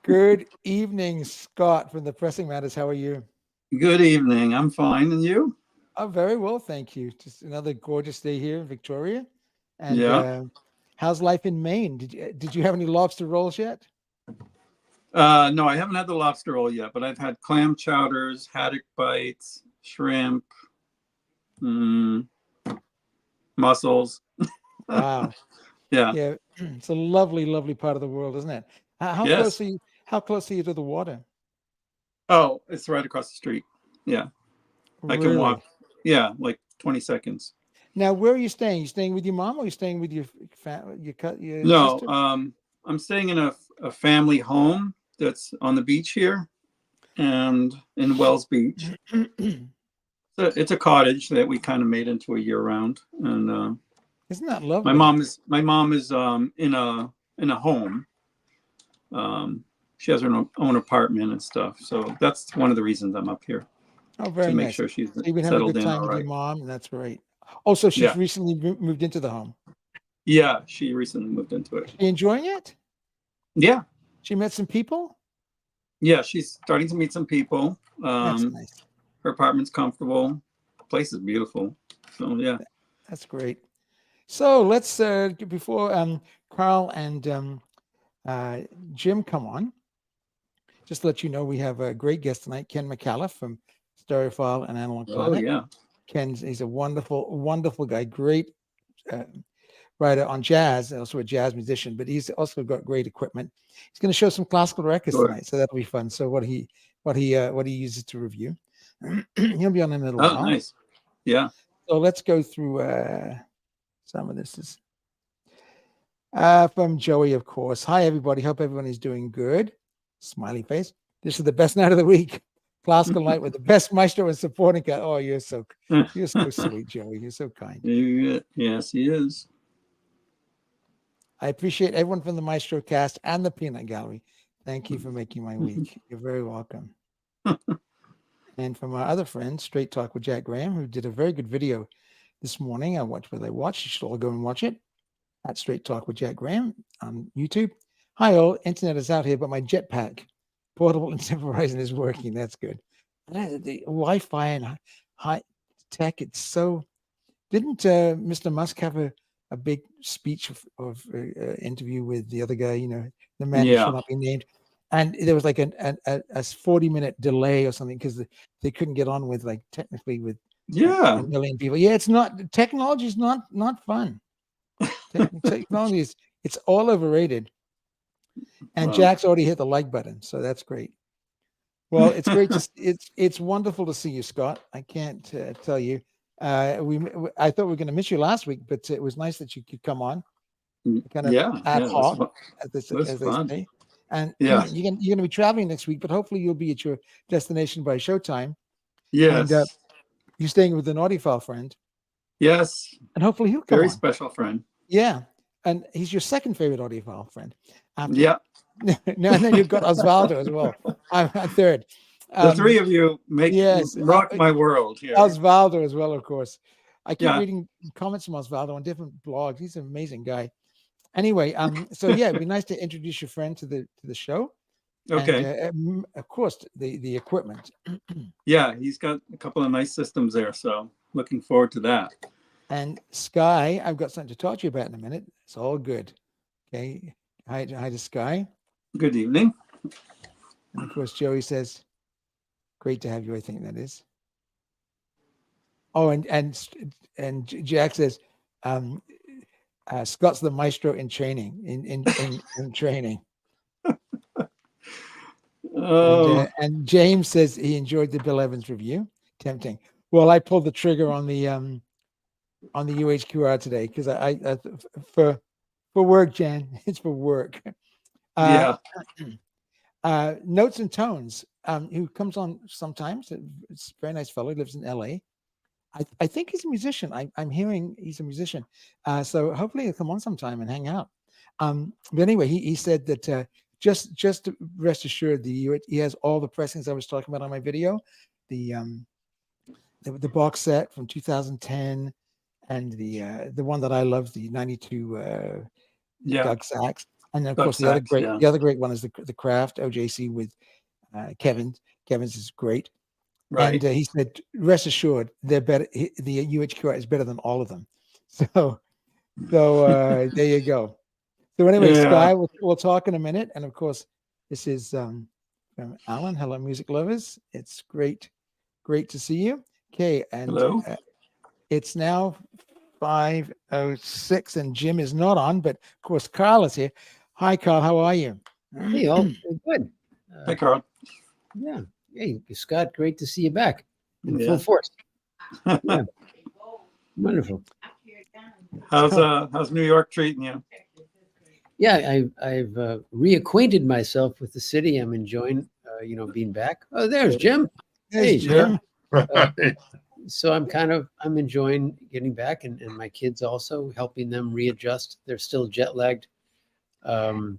Good evening, Scott from the Pressing Matters. How are you? Good evening. I'm fine. And you? I'm very well, thank you. Just another gorgeous day here in Victoria. And Yeah. how's life in Maine? Did you have any lobster rolls yet? No, I haven't had the lobster roll yet, but I've had clam chowders, haddock bites, shrimp, mm, mussels. Wow. Yeah. Yeah, it's a lovely, lovely part of the world, isn't it? How close Yes. are you? How close are you to the water? Oh, it's right across the street. Yeah. I can walk. Really? Yeah, like 20 seconds. Now, where are you staying? You staying with your mom, or you staying with your No, sister? I'm staying in a family home that's on the beach here and in Wells Beach. So it's a cottage that we kind of made into a year round. And Isn't that My lovely? mom is in a home. She has her own apartment and stuff. So that's one of the reasons I'm up here Oh, to very make nice. sure she's So you've been having a settled good in time all with your right. mom, and that's great. Also, she's Yeah. recently moved into the home. Yeah, she recently moved into it. Is she enjoying it? Yeah. She met some people? Yeah, she's starting to meet some people. That's Um, nice. Her apartment's comfortable. The place is beautiful. So yeah. That's great. So let's before Carl and uh, Jim come on, just to let you know we have a great guest tonight, Ken Micallef from Stereophile and Analog Oh Planet. yeah. He's a wonderful, wonderful guy, great uh, writer on jazz, also a jazz musician, but he's also got great equipment. He's going to show some classical records Sure. tonight, so that'll be fun. So what he uses to review, he'll be on in a little Oh, while. nice. Yeah. So let's go through some of this. Is from Joey, of course. Hi, everybody. Hope everyone is doing good. Smiley face. This is the best night of the week. Classical night with the best maestro and supporting cast. Oh, you're so sweet, Joey. You're so kind. Yes, he is. I appreciate everyone from the Maestro cast and the Peanut Gallery. Thank you for making my week. You're very welcome. And from our other friend, Straight Talk with Jack Graham, who did a very good video this morning. I watched what they watched. You should all go and watch it at Straight Talk with Jack Graham on YouTube. Hi, all. Internet is out here, but my jetpack, portable and Verizon, is working. That's good. The Wi-Fi and high tech, it's so. Didn't Mr. Musk have a big speech of interview with the other guy, the man who shall Yeah. not be named? And there was like a 40-minute delay or something because they couldn't get on with like technically with a Yeah. million people. Yeah, it's not technology is not fun. Technology is it's all overrated. And Well. Jack's already hit the like button, so that's great. Well, it's great to it's wonderful to see you, Scott. I can't tell you. I thought we were going to miss you last week, but it was nice that you could come on, kind of Yeah. ad Yeah. It was hoc, fun. It was as they fun. say. And Yeah. you're going to be traveling next week, but hopefully you'll be at your destination by showtime. And Yes. you're staying with an audiophile friend, Yes. and hopefully he'll come Very on. special friend. Yeah, and he's your second favorite audiophile friend. After Yeah. no, and then you've got Osvaldo as well. I'm third. The three Um, of you make yes, rock my world here. Osvaldo as well, of course. I keep Yeah. reading comments from Osvaldo on different blogs. He's an amazing guy. Anyway, so yeah, it'd be nice to introduce your friend to the show, and Okay. of course the equipment. Yeah. He's got a couple of nice systems there. So looking forward to that. And Sky, I've got something to talk to you about in a minute. It's all good. Okay, hi to Sky, Good evening. and of course Joey says, "Great to have you." I think that is. Oh, and Jack says, um, Scott's the maestro in training, in training. Oh, And James says he enjoyed the Bill Evans review. Tempting. Well, I pulled the trigger on the UHQR today because I for work, Jan. It's for work. Uh, yeah. Notes and Tones, who comes on sometimes. It's a very nice fellow. He lives in LA. I think he's a musician. I'm hearing he's a musician. So hopefully he'll come on sometime and hang out. But anyway, he said that just rest assured, he has all the pressings I was talking about on my video, the the box set from 2010, and the one that I love, the '92 Yeah. Doug Sachs. And then of Duck course sacks, yeah. the other great one is the Craft OJC with Kevin. Kevin's is great. Right. And he said, rest assured, they're better. The UHQ is better than all of them. So there you go. So anyway, Yeah. Sky, we'll talk in a minute. And of course, this is from Alan. Hello, music lovers. It's great to see you. Okay, and Hello. it's now 5:06, and Jim is not on, but of course, Carl is here. Hi, Carl. How are you? Hey, all good. Hey, Carl. Yeah. Hey, Scott. Great to see you back in Yeah. full force. Yeah. Wonderful. How's New York treating you? Yeah, I've reacquainted myself with the city. I'm enjoying, being back. Oh, there's Jim. There's Hey, Jim. So I'm enjoying getting back, and my kids also helping them readjust. They're still jet lagged. The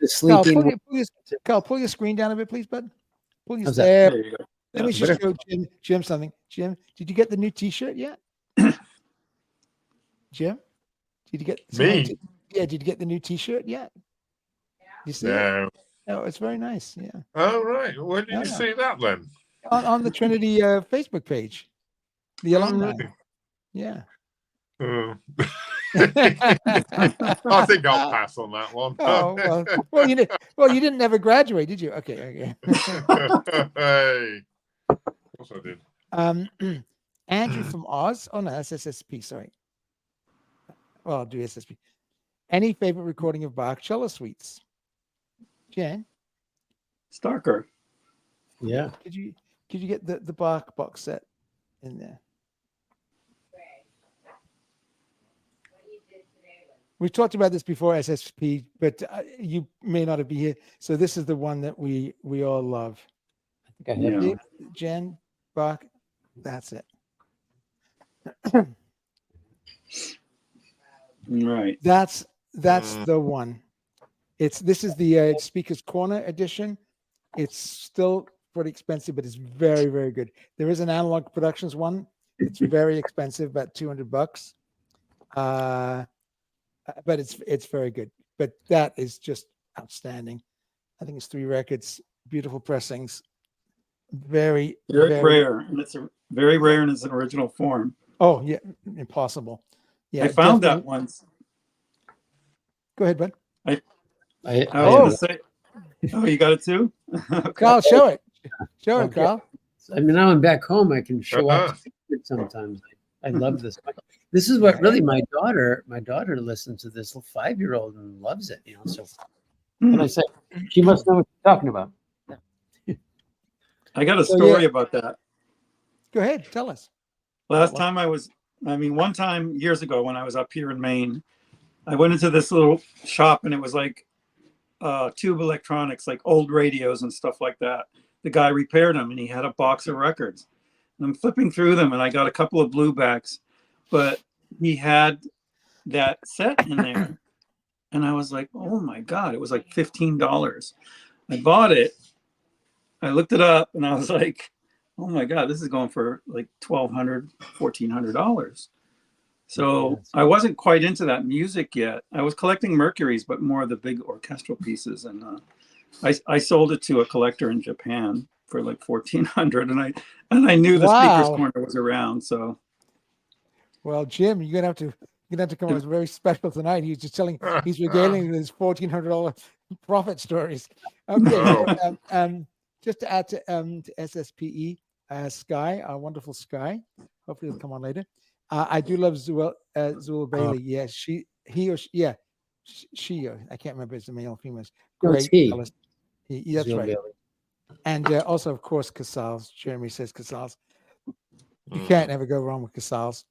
sleeping. Carl, pull your screen down a bit, please, bud. Pull your How's that? there. There you go. Let me just show Jim something. Jim, did you get the new T-shirt yet? Jim, did you get Me? Yeah, did you get the new T-shirt yet? You see it? No. Oh, it's very nice. Yeah. Oh, right. Where did you see that then? On the Trinity Facebook page, the alumni. Really? Yeah. Oh. I think I'll pass on that one. Oh well, you didn't ever graduate, did you? Okay. Hey. Of course I did. Andrew from Oz. Oh no, that's SSP. Sorry. Well, I'll do SSP. Any favorite recording of Bach cello suites? Jen, Starker. Yeah. could you get the Bach box set in there? We've talked about this before, SSP, but you may not have been here. So this is the one that we all love. I think I have. Yeah. Jen, Bach, that's it. Right. That's the one. This is the Speaker's Corner edition. It's still pretty expensive, but it's very, very good. There is an Analog Productions one. It's very expensive, about $200. But it's very good. But that is just outstanding. I think it's 3 records, beautiful pressings, very rare, and it's very rare in its original form. Oh yeah, impossible. Yeah, I found definitely. that once. Go ahead, bud. I was gonna say. Oh, you got it too? Okay. Carl, show it, Okay. Carl. I mean, now I'm back home. I can show off sometimes. I love this. This is what really my daughter listens to this little 5-year-old and loves it. So and I said she must know what you're talking about. I got a story about that. Go ahead, tell us. One time years ago when I was up here in Maine, I went into this little shop and it was like tube electronics, like old radios and stuff like that. The guy repaired them and he had a box of records. And I'm flipping through them and I got a couple of bluebacks, but he had that set in there. And I was like, oh my God, it was like $15. I bought it. I looked it up and I was like, oh my God, this is going for like $1,200, $1,400. So I wasn't quite into that music yet. I was collecting Mercuries, but more of the big orchestral pieces. And I sold it to a collector in Japan for like $1,400. And I knew the Speaker's Corner was around. So, well, Jim, you're gonna have to come up with very special tonight. He's just he's regaling his $1,400 profit stories. Okay, just to add to SSPE, Sky, our wonderful Sky. Hopefully, he'll come on later. I do love Zula Bailey. Yeah, she, I can't remember if it's a male or female. Great. That's right. Bailey. And also, of course, Casals. Jeremy says Casals. You can't ever go wrong with Casals.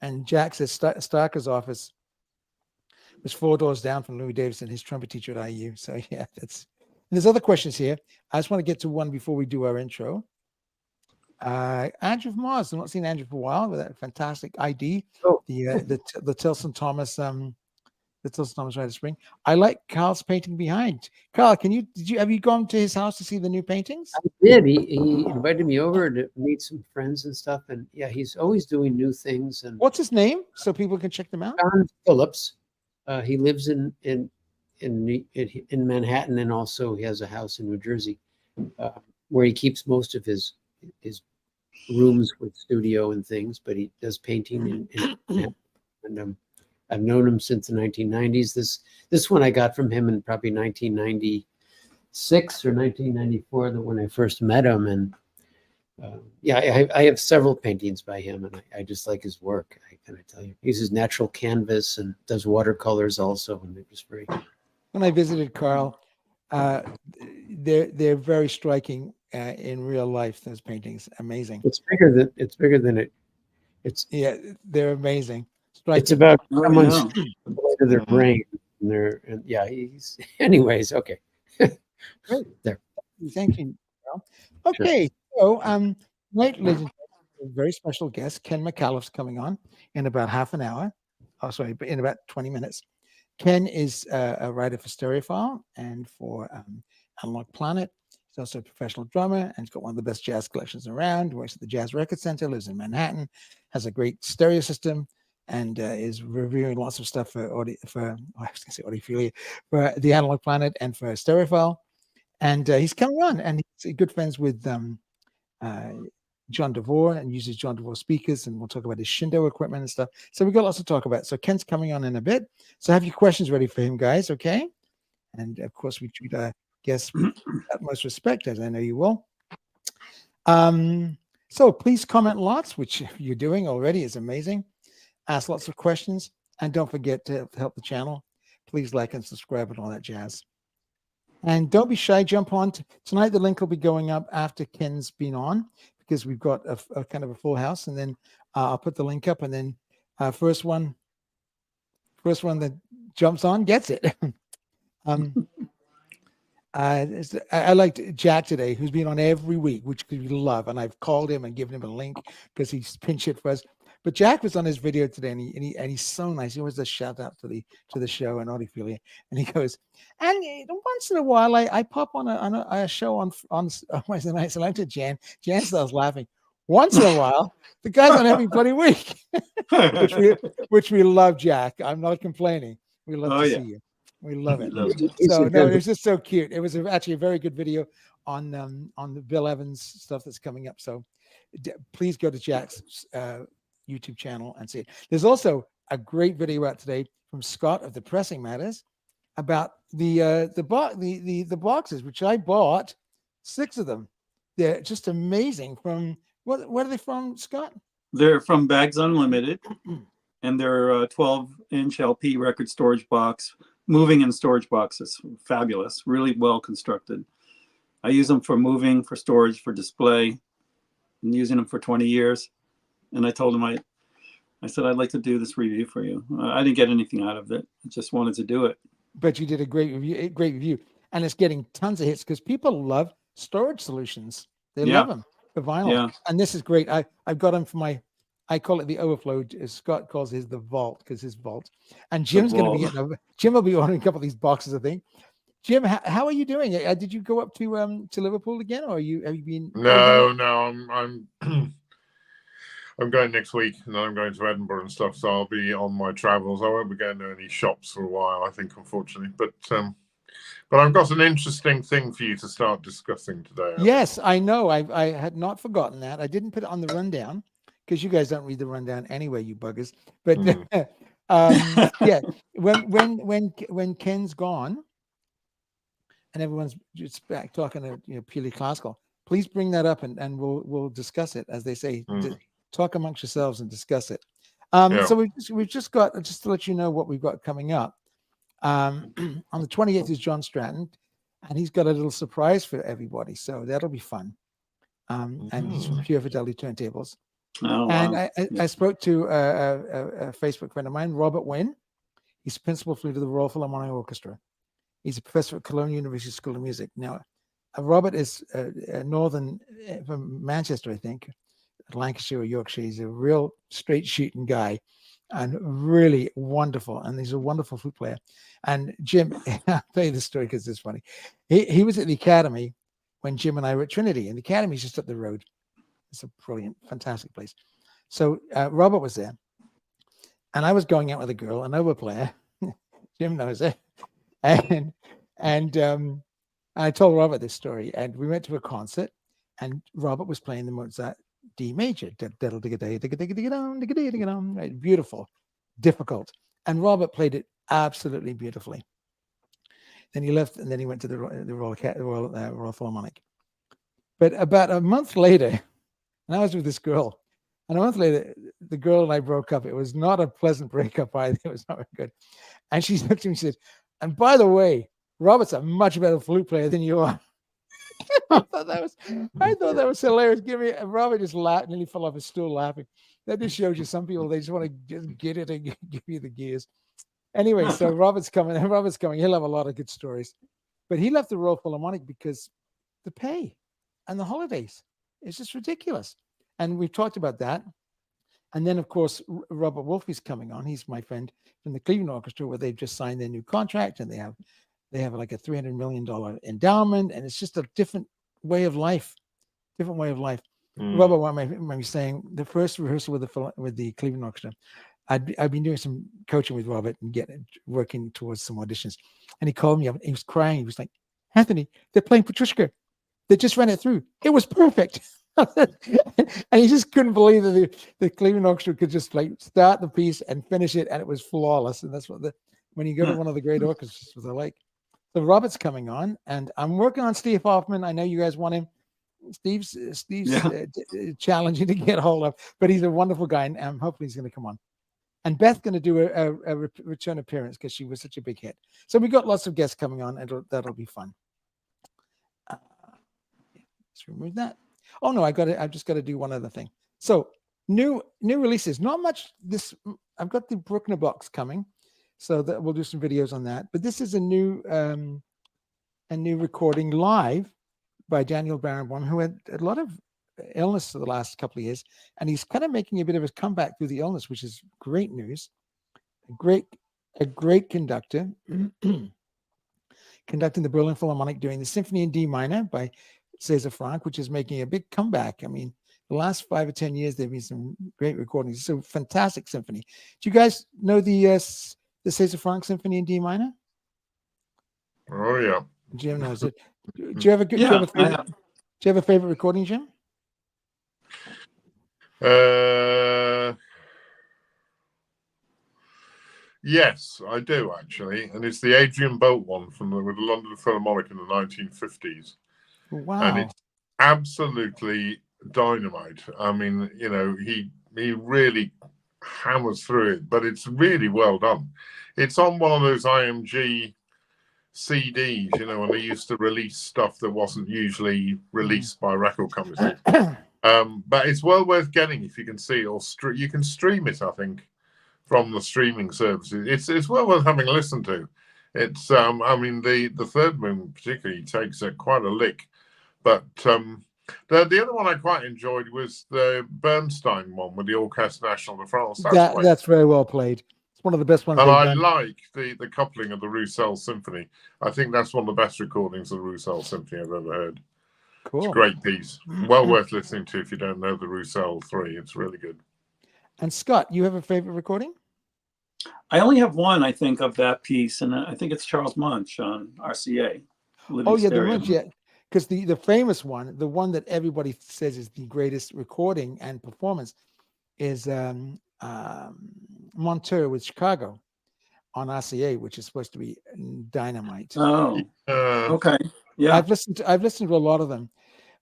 And Jack says Starker's office was 4 doors down from Louis Davidson, his trumpet teacher at IU. So yeah, there's other questions here. I just want to get to one before we do our intro. Andrew from Mars. I've not seen Andrew for a while with that fantastic ID. The Tilson Thomas, the Tilson Thomas Rite of Spring. I like Carl's painting behind. Carl, have you gone to his house to see the new paintings? I did. He invited me over to meet some friends and stuff. And yeah, he's always doing new things. And what's his name so people can check them out? John Phillips. He lives in Manhattan, and also he has a house in New Jersey, where he keeps most of his rooms with studio and things. But he does painting in Manhattan. And I've known him since the 1990s. This one I got from him in probably 1996 or 1994, when I first met him. And I have several paintings by him, and I just like his work. I tell you, he uses natural canvas and does watercolors also, and they're just very. When I visited Carl, they're very striking in real life. Those paintings, amazing. It's bigger than it. Yeah, they're amazing. Striking. It's about Oh, someone's yeah. to their brain, and he's. Anyways, okay. Great. There. Thank you, Carl. Okay, so tonight, ladies and gentlemen, a very special guest, Ken Micallef's coming on in about half an hour. Oh, sorry, in about 20 minutes. Ken is a writer for Stereophile and for Analog Planet. He's also a professional drummer, and he's got one of the best jazz collections around. Works at the Jazz Record Center, lives in Manhattan, has a great stereo system, and is reviewing lots of stuff for audiophilia, for the Analog Planet and for Stereophile. And he's coming on, and he's good friends with John DeVore, and uses John DeVore speakers, and we'll talk about his Shindo equipment and stuff. So we've got lots to talk about. So Ken's coming on in a bit. So have your questions ready for him, guys, okay? And of course, we treat our guests with utmost respect, as I know you will. So please comment lots, which you're doing already is amazing. Ask lots of questions, and don't forget to help the channel. Please like and subscribe and all that jazz. And don't be shy, jump on. Tonight, the link will be going up after Ken's been on, because we've got a kind of a full house. And then I'll put the link up, and then first one that jumps on gets it. I liked Jack today, who's been on every week, which we love. And I've called him and given him a link because he's pinch hit for us. But Jack was on his video today, and he's so nice. He always does shout out to the show and Audiophilia, and he goes, and once in a while I pop on a show on Wednesday nights, and I to Jan. Jan starts laughing. Once in a while, the guy's on every bloody week, which we love, Jack. I'm not complaining. We love to see you. We love it. So no, it was just so cute. It was actually a very good video on the Bill Evans stuff that's coming up. So please go to Jack's YouTube channel and see it. There's also a great video out today from Scott of the Pressing Matters about the boxes, which I bought 6 of them. They're just amazing. From what are they from, Scott? They're from Bags Unlimited, and they're a 12-inch LP record storage box, moving in storage boxes. Fabulous, really well constructed. I use them for moving, for storage, for display. I'm using them for 20 years. And I told him, I said, I'd like to do this review for you. I didn't get anything out of it. I just wanted to do it. But you did a great review. And it's getting tons of hits because people love storage solutions. They love them for vinyl. Yeah. And this is great. I've got them for I call it the overflow. As Scott calls his the vault, because his vault. And Jim's going to be Jim will be ordering a couple of these boxes, I think. Jim, how are you doing? Did you go up to Liverpool again, or have you been? No, I'm going next week, and then I'm going to Edinburgh and stuff. So I'll be on my travels. I won't be going to any shops for a while, I think, unfortunately. But I've got an interesting thing for you to start discussing today. Yes, I know. I had not forgotten that. I didn't put it on the rundown because you guys don't read the rundown anyway, you buggers. But yeah, when Ken's gone and everyone's just back talking to purely classical, please bring that up and we'll discuss it, as they say. Talk amongst yourselves and discuss it. So we've just got, just to let you know what we've got coming up. On the 28th is John Stratton, and he's got a little surprise for everybody. So that'll be fun. And he's from Pure Fidelity Turntables. Oh, and wow. I spoke to a Facebook friend of mine, Robert Wynn. He's principal flute of the Royal Philharmonic Orchestra. He's a professor at Cologne University School of Music. Now, Robert is northern from Manchester, I think. Lancashire or Yorkshire. He's a real straight shooting guy and really wonderful. And he's a wonderful flute player. And Jim, I'll tell you this story because it's funny. He was at the Academy when Jim and I were at Trinity, and the Academy is just up the road. It's a brilliant, fantastic place. So Robert was there, and I was going out with a girl, an oboe player, Jim knows it. And I told Robert this story, and we went to a concert, and Robert was playing the Mozart D major. Right, beautiful, difficult. And Robert played it absolutely beautifully. Then he left, and then he went to the Royal Philharmonic. But about a month later, and I was with this girl, and a month later, the girl and I broke up. It was not a pleasant breakup either. It was not very good. And she looked at me and said, "And by the way, Robert's a much better flute player than you are." I thought that was hilarious. Robert just laughed, and he fell off his stool laughing. That just shows you some people, they just want to just get it and give you the gears. Anyway, so Robert's coming. He'll have a lot of good stories. But he left the Royal Philharmonic because the pay and the holidays is just ridiculous. And we've talked about that. And then, of course, Robert Wolfie's coming on. He's my friend from the Cleveland Orchestra, where they've just signed their new contract, and they have like a $300 million endowment, and it's just a different way of life. Robert, what am I saying? The first rehearsal with the Cleveland Orchestra, I've been doing some coaching with Robert and working towards some auditions, and he called me up. And he was crying. He was like, "Anthony, they're playing Petrushka. They just ran it through. It was perfect." And he just couldn't believe that the Cleveland Orchestra could just like start the piece and finish it, and it was flawless. And that's what when you go to one of the great orchestras, what they're like. So Robert's coming on, and I'm working on Steve Hoffman. I know you guys want him. Steve's challenging to get a hold of, but he's a wonderful guy, and hopefully he's going to come on. And Beth's going to do a return appearance because she was such a big hit. So we got lots of guests coming on, and that'll be fun. Let's remove that. Oh no, I've just got to do one other thing. So new releases, not much. I've got the Bruckner box coming, so that we'll do some videos on that. But this is a new recording live by Daniel Barenboim, who had a lot of illness for the last couple of years, and he's kind of making a bit of a comeback through the illness, which is great news. A great conductor, conducting the Berlin Philharmonic, doing the Symphony in D minor by César Franck, which is making a big comeback. I mean, the last 5 or 10 years, there have been some great recordings. It's a fantastic symphony. Do you guys know the César Franck Symphony in D minor? Oh yeah, Jim knows it. Do you have a good? Do you have a favorite recording, Jim? Yes, I do actually, and it's the Adrian Bolt one with the London Philharmonic in the 1950s. Wow! And it's absolutely dynamite. I mean, he really hammers through it, but it's really well done. It's on one of those IMG CDs, when they used to release stuff that wasn't usually released by record companies. But it's well worth getting if you can see it, or you can stream it, I think, from the streaming services. It's well worth having a listen to. It's I mean, the third movement particularly takes quite a lick, but the other one I quite enjoyed was the Bernstein one with the Orchestre National de France. That's very well played. It's one of the best ones. And I done. like the coupling of the Roussel Symphony. I think that's one of the best recordings of the Roussel Symphony I've ever heard. Cool. It's a great piece. Well worth listening to if you don't know the Roussel 3. It's really good. And Scott, you have a favorite recording? I only have one, I think, of that piece, and I think it's Charles Munch on RCA. Oh yeah, the Munch, yeah. Because the famous one, the one that everybody says is the greatest recording and performance, is Monteur with Chicago on RCA, which is supposed to be dynamite. Oh, okay, yeah. I've listened to a lot of them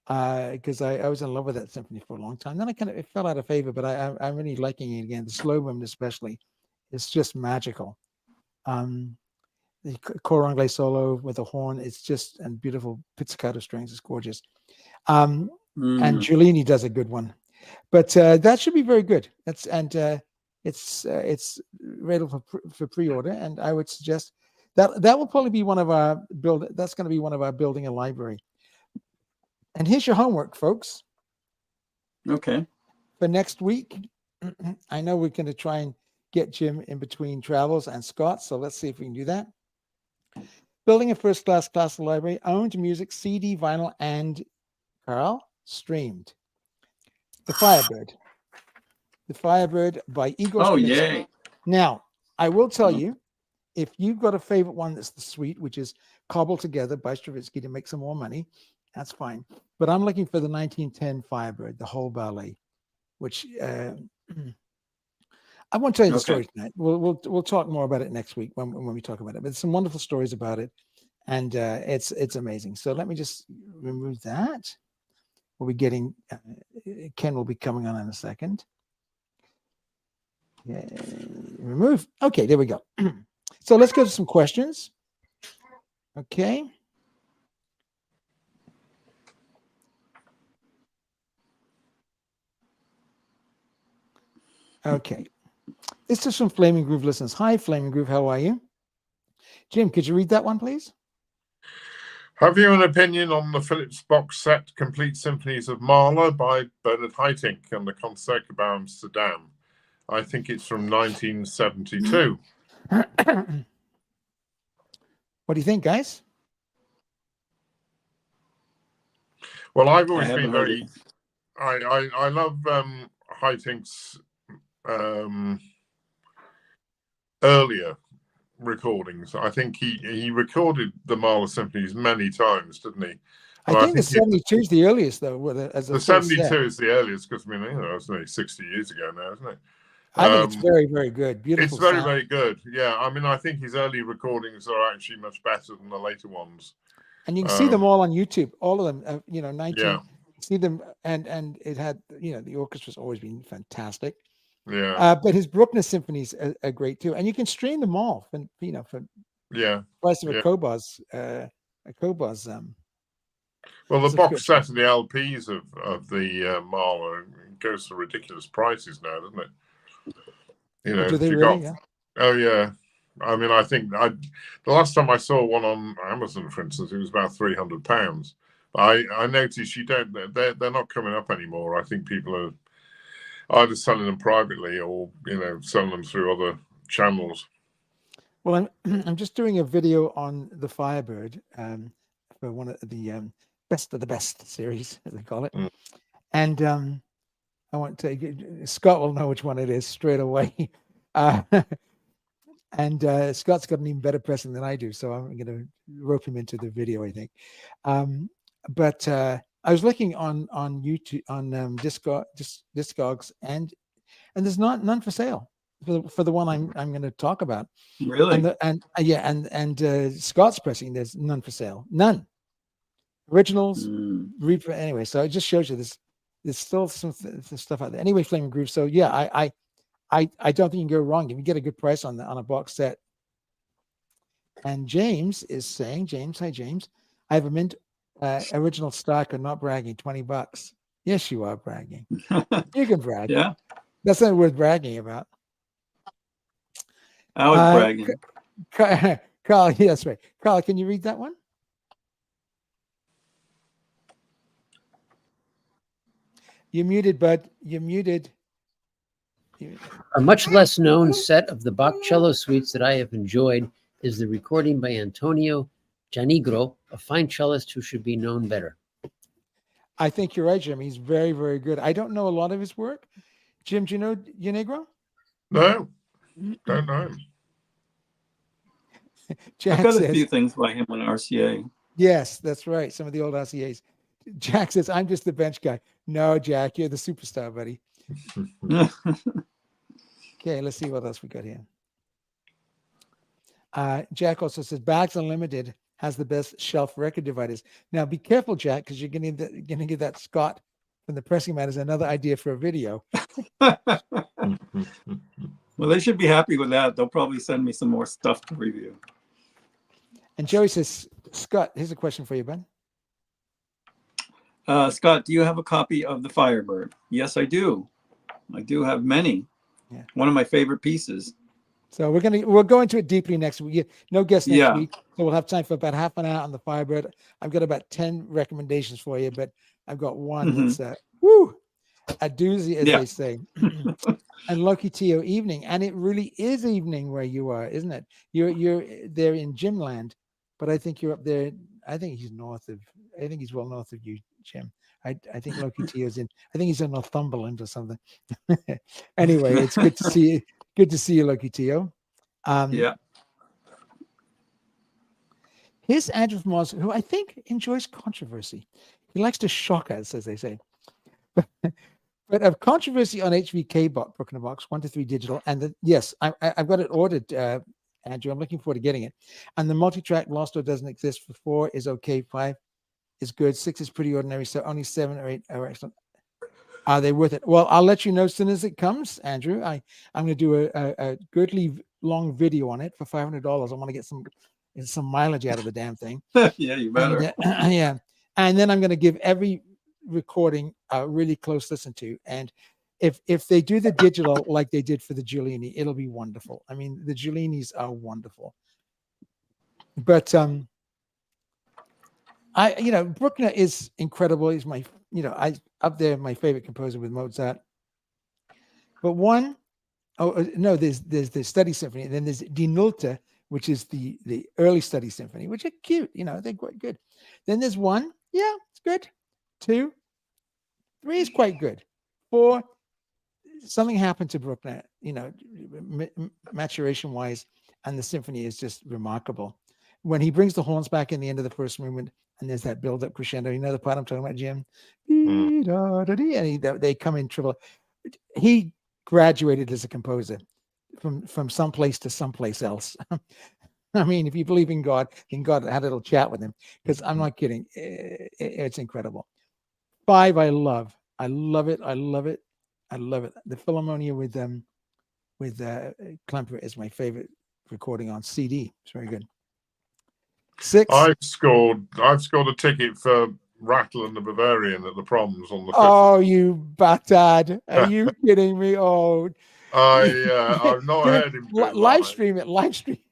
because I was in love with that symphony for a long time. Then it fell out of favor, but I'm really liking it again. The slow movement, especially, is just magical. The cor anglais solo with a horn, it's just, and beautiful pizzicato strings, it's gorgeous. And Giulini does a good one, but that should be very good. It's ready for pre-order, and I would suggest that will probably be one of our that's going to be one of our building a library. And here's your homework, folks. Okay. For next week, I know we're going to try and get Jim in between travels and Scott, so let's see if we can do that. Building a first-class classical library, owned music, CD, vinyl, and Carl streamed. The Firebird by Igor. Oh, yay! Now, I will tell you, if you've got a favorite one that's the suite, which is cobbled together by Stravinsky to make some more money, that's fine. But I'm looking for the 1910 Firebird, the whole ballet, which I won't tell you the story tonight. We'll talk more about it next week when we talk about it. But there's some wonderful stories about it, and it's amazing. So let me just remove that. We'll be getting Ken will be coming on in a second. Remove. Okay, there we go. So let's go to some questions. Okay. Okay. This is from Flaming Groove listeners. Hi, Flaming Groove. How are you? Jim, could you read that one, please? Have you an opinion on the Philips box set Complete Symphonies of Mahler by Bernard Haitink and the Concertgebouw Amsterdam? I think it's from 1972. What do you think, guys? Well, I've always been very... I love Haitink's earlier recordings. I think he recorded the Mahler symphonies many times, didn't he? I think the 72 is the earliest, though. The 72 is the earliest, because I mean, it's only 60 years ago now, isn't it? I think it's very, very good. Beautiful. It's very, very good. Yeah, I mean, I think his early recordings are actually much better than the later ones. And you can see them all on YouTube. All of them. 19. Yeah. See them, and it had the orchestra's always been fantastic. Yeah. But his Bruckner symphonies are great too, and you can stream them all for price of a Cobos. Well, the box set of the LPs of the Mahler goes for ridiculous prices now, doesn't it? Do they really? Yeah. Oh yeah. I mean, I think the last time I saw one on Amazon, for instance, it was about £300. I noticed they're not coming up anymore. I think people are either selling them privately or selling them through other channels. Well, I'm just doing a video on the Firebird for one of the best of the best series, as they call it, and I want to. Scott will know which one it is straight away. And Scott's got an even better pressing than I do, so I'm going to rope him into the video, I think. But I was looking on YouTube, on Discogs, and there's none for sale for the one I'm going to talk about. Really? And Scott's pressing, there's none for sale. None. Originals, anyway. So it just shows you there's still some stuff out there. Anyway, Flaming Groove. So yeah, I don't think you can go wrong if you get a good price on a box set. And James is saying, hi James, I have a mint original stock. I'm not bragging. $20. Yes, you are bragging. You can brag. Yeah, that's not worth bragging about. I was bragging. Carl, yeah, that's right. Carl, can you read that one? You're muted, bud. You're muted. A much less known set of the Bach cello suites that I have enjoyed is the recording by Antonio Janigro, a fine cellist who should be known better. I think you're right, Jim. He's very, very good. I don't know a lot of his work. Jim, do you know Janigro? No, don't know him. I've got a few things by him on RCA. Yes, that's right. Some of the old RCAs. Jack says, I'm just the bench guy. No, Jack, you're the superstar, buddy. Okay, let's see what else we got here. Jack also says, Bags Unlimited has the best shelf record dividers. Now, be careful, Jack, because you're going to get that Scott from the Pressing Man as another idea for a video. Well, they should be happy with that. They'll probably send me some more stuff to review. And Joey says, Scott, here's a question for you, Ben. Scott, do you have a copy of the Firebird? Yes, I do. I do have many. Yeah. One of my favorite pieces. So we'll go into it deeply next week. No guests next week, so we'll have time for about half an hour on the Firebird. I've got about 10 recommendations for you, but I've got one that's a doozy, as they say. And Loki Teo evening, and it really is evening where you are, isn't it? You're there in Gymland, but I think you're up there. I think he's well north of you, Jim. I think Loki Teo's in. I think he's in Northumberland or something. Anyway, it's good to see you. Good to see you, Loki Teo. Yeah. Here's Andrew from Mars, who I think enjoys controversy. He likes to shock us, as they say. But of controversy on HVK book in a box, 1 to 3 digital, and yes, I've got it ordered, Andrew. I'm looking forward to getting it. And the multi-track Lost or Doesn't Exist for 4 is okay, 5 is good, 6 is pretty ordinary, so only 7 or 8 are excellent. Are they worth it? Well, I'll let you know as soon as it comes, Andrew. I'm going to do a goodly long video on it for $500. I want to get some mileage out of the damn thing. Yeah, you better. And, yeah, and then I'm going to give every recording a really close listen to, and if they do the digital like they did for the Giuliani, it'll be wonderful. I mean, the Giulianis are wonderful, but Bruckner is incredible. He's my up there my favorite composer with Mozart. But there's the Study Symphony, and then there's Die Nulte, which is the early Study Symphony, which are cute, they're quite good. Then there's 1, yeah, it's good. 2, 3 is quite good. 4, something happened to Bruckner, maturation wise, and the symphony is just remarkable. When he brings the horns back in the end of the first movement, and there's that build up crescendo, the part I'm talking about, Jim, and they come in triple. He graduated as a composer from someplace to someplace else. I mean, if you believe in God, then God had a little chat with him, because I'm not kidding. It's incredible. 5, I love it. The Philharmonia with Klemperer is my favorite recording on CD. It's very good. 6. I've scored a ticket for Rattle and the Bavarian at the Proms on the 5th. Oh, you bastard! Are you kidding me? Oh, I've not heard him Livestream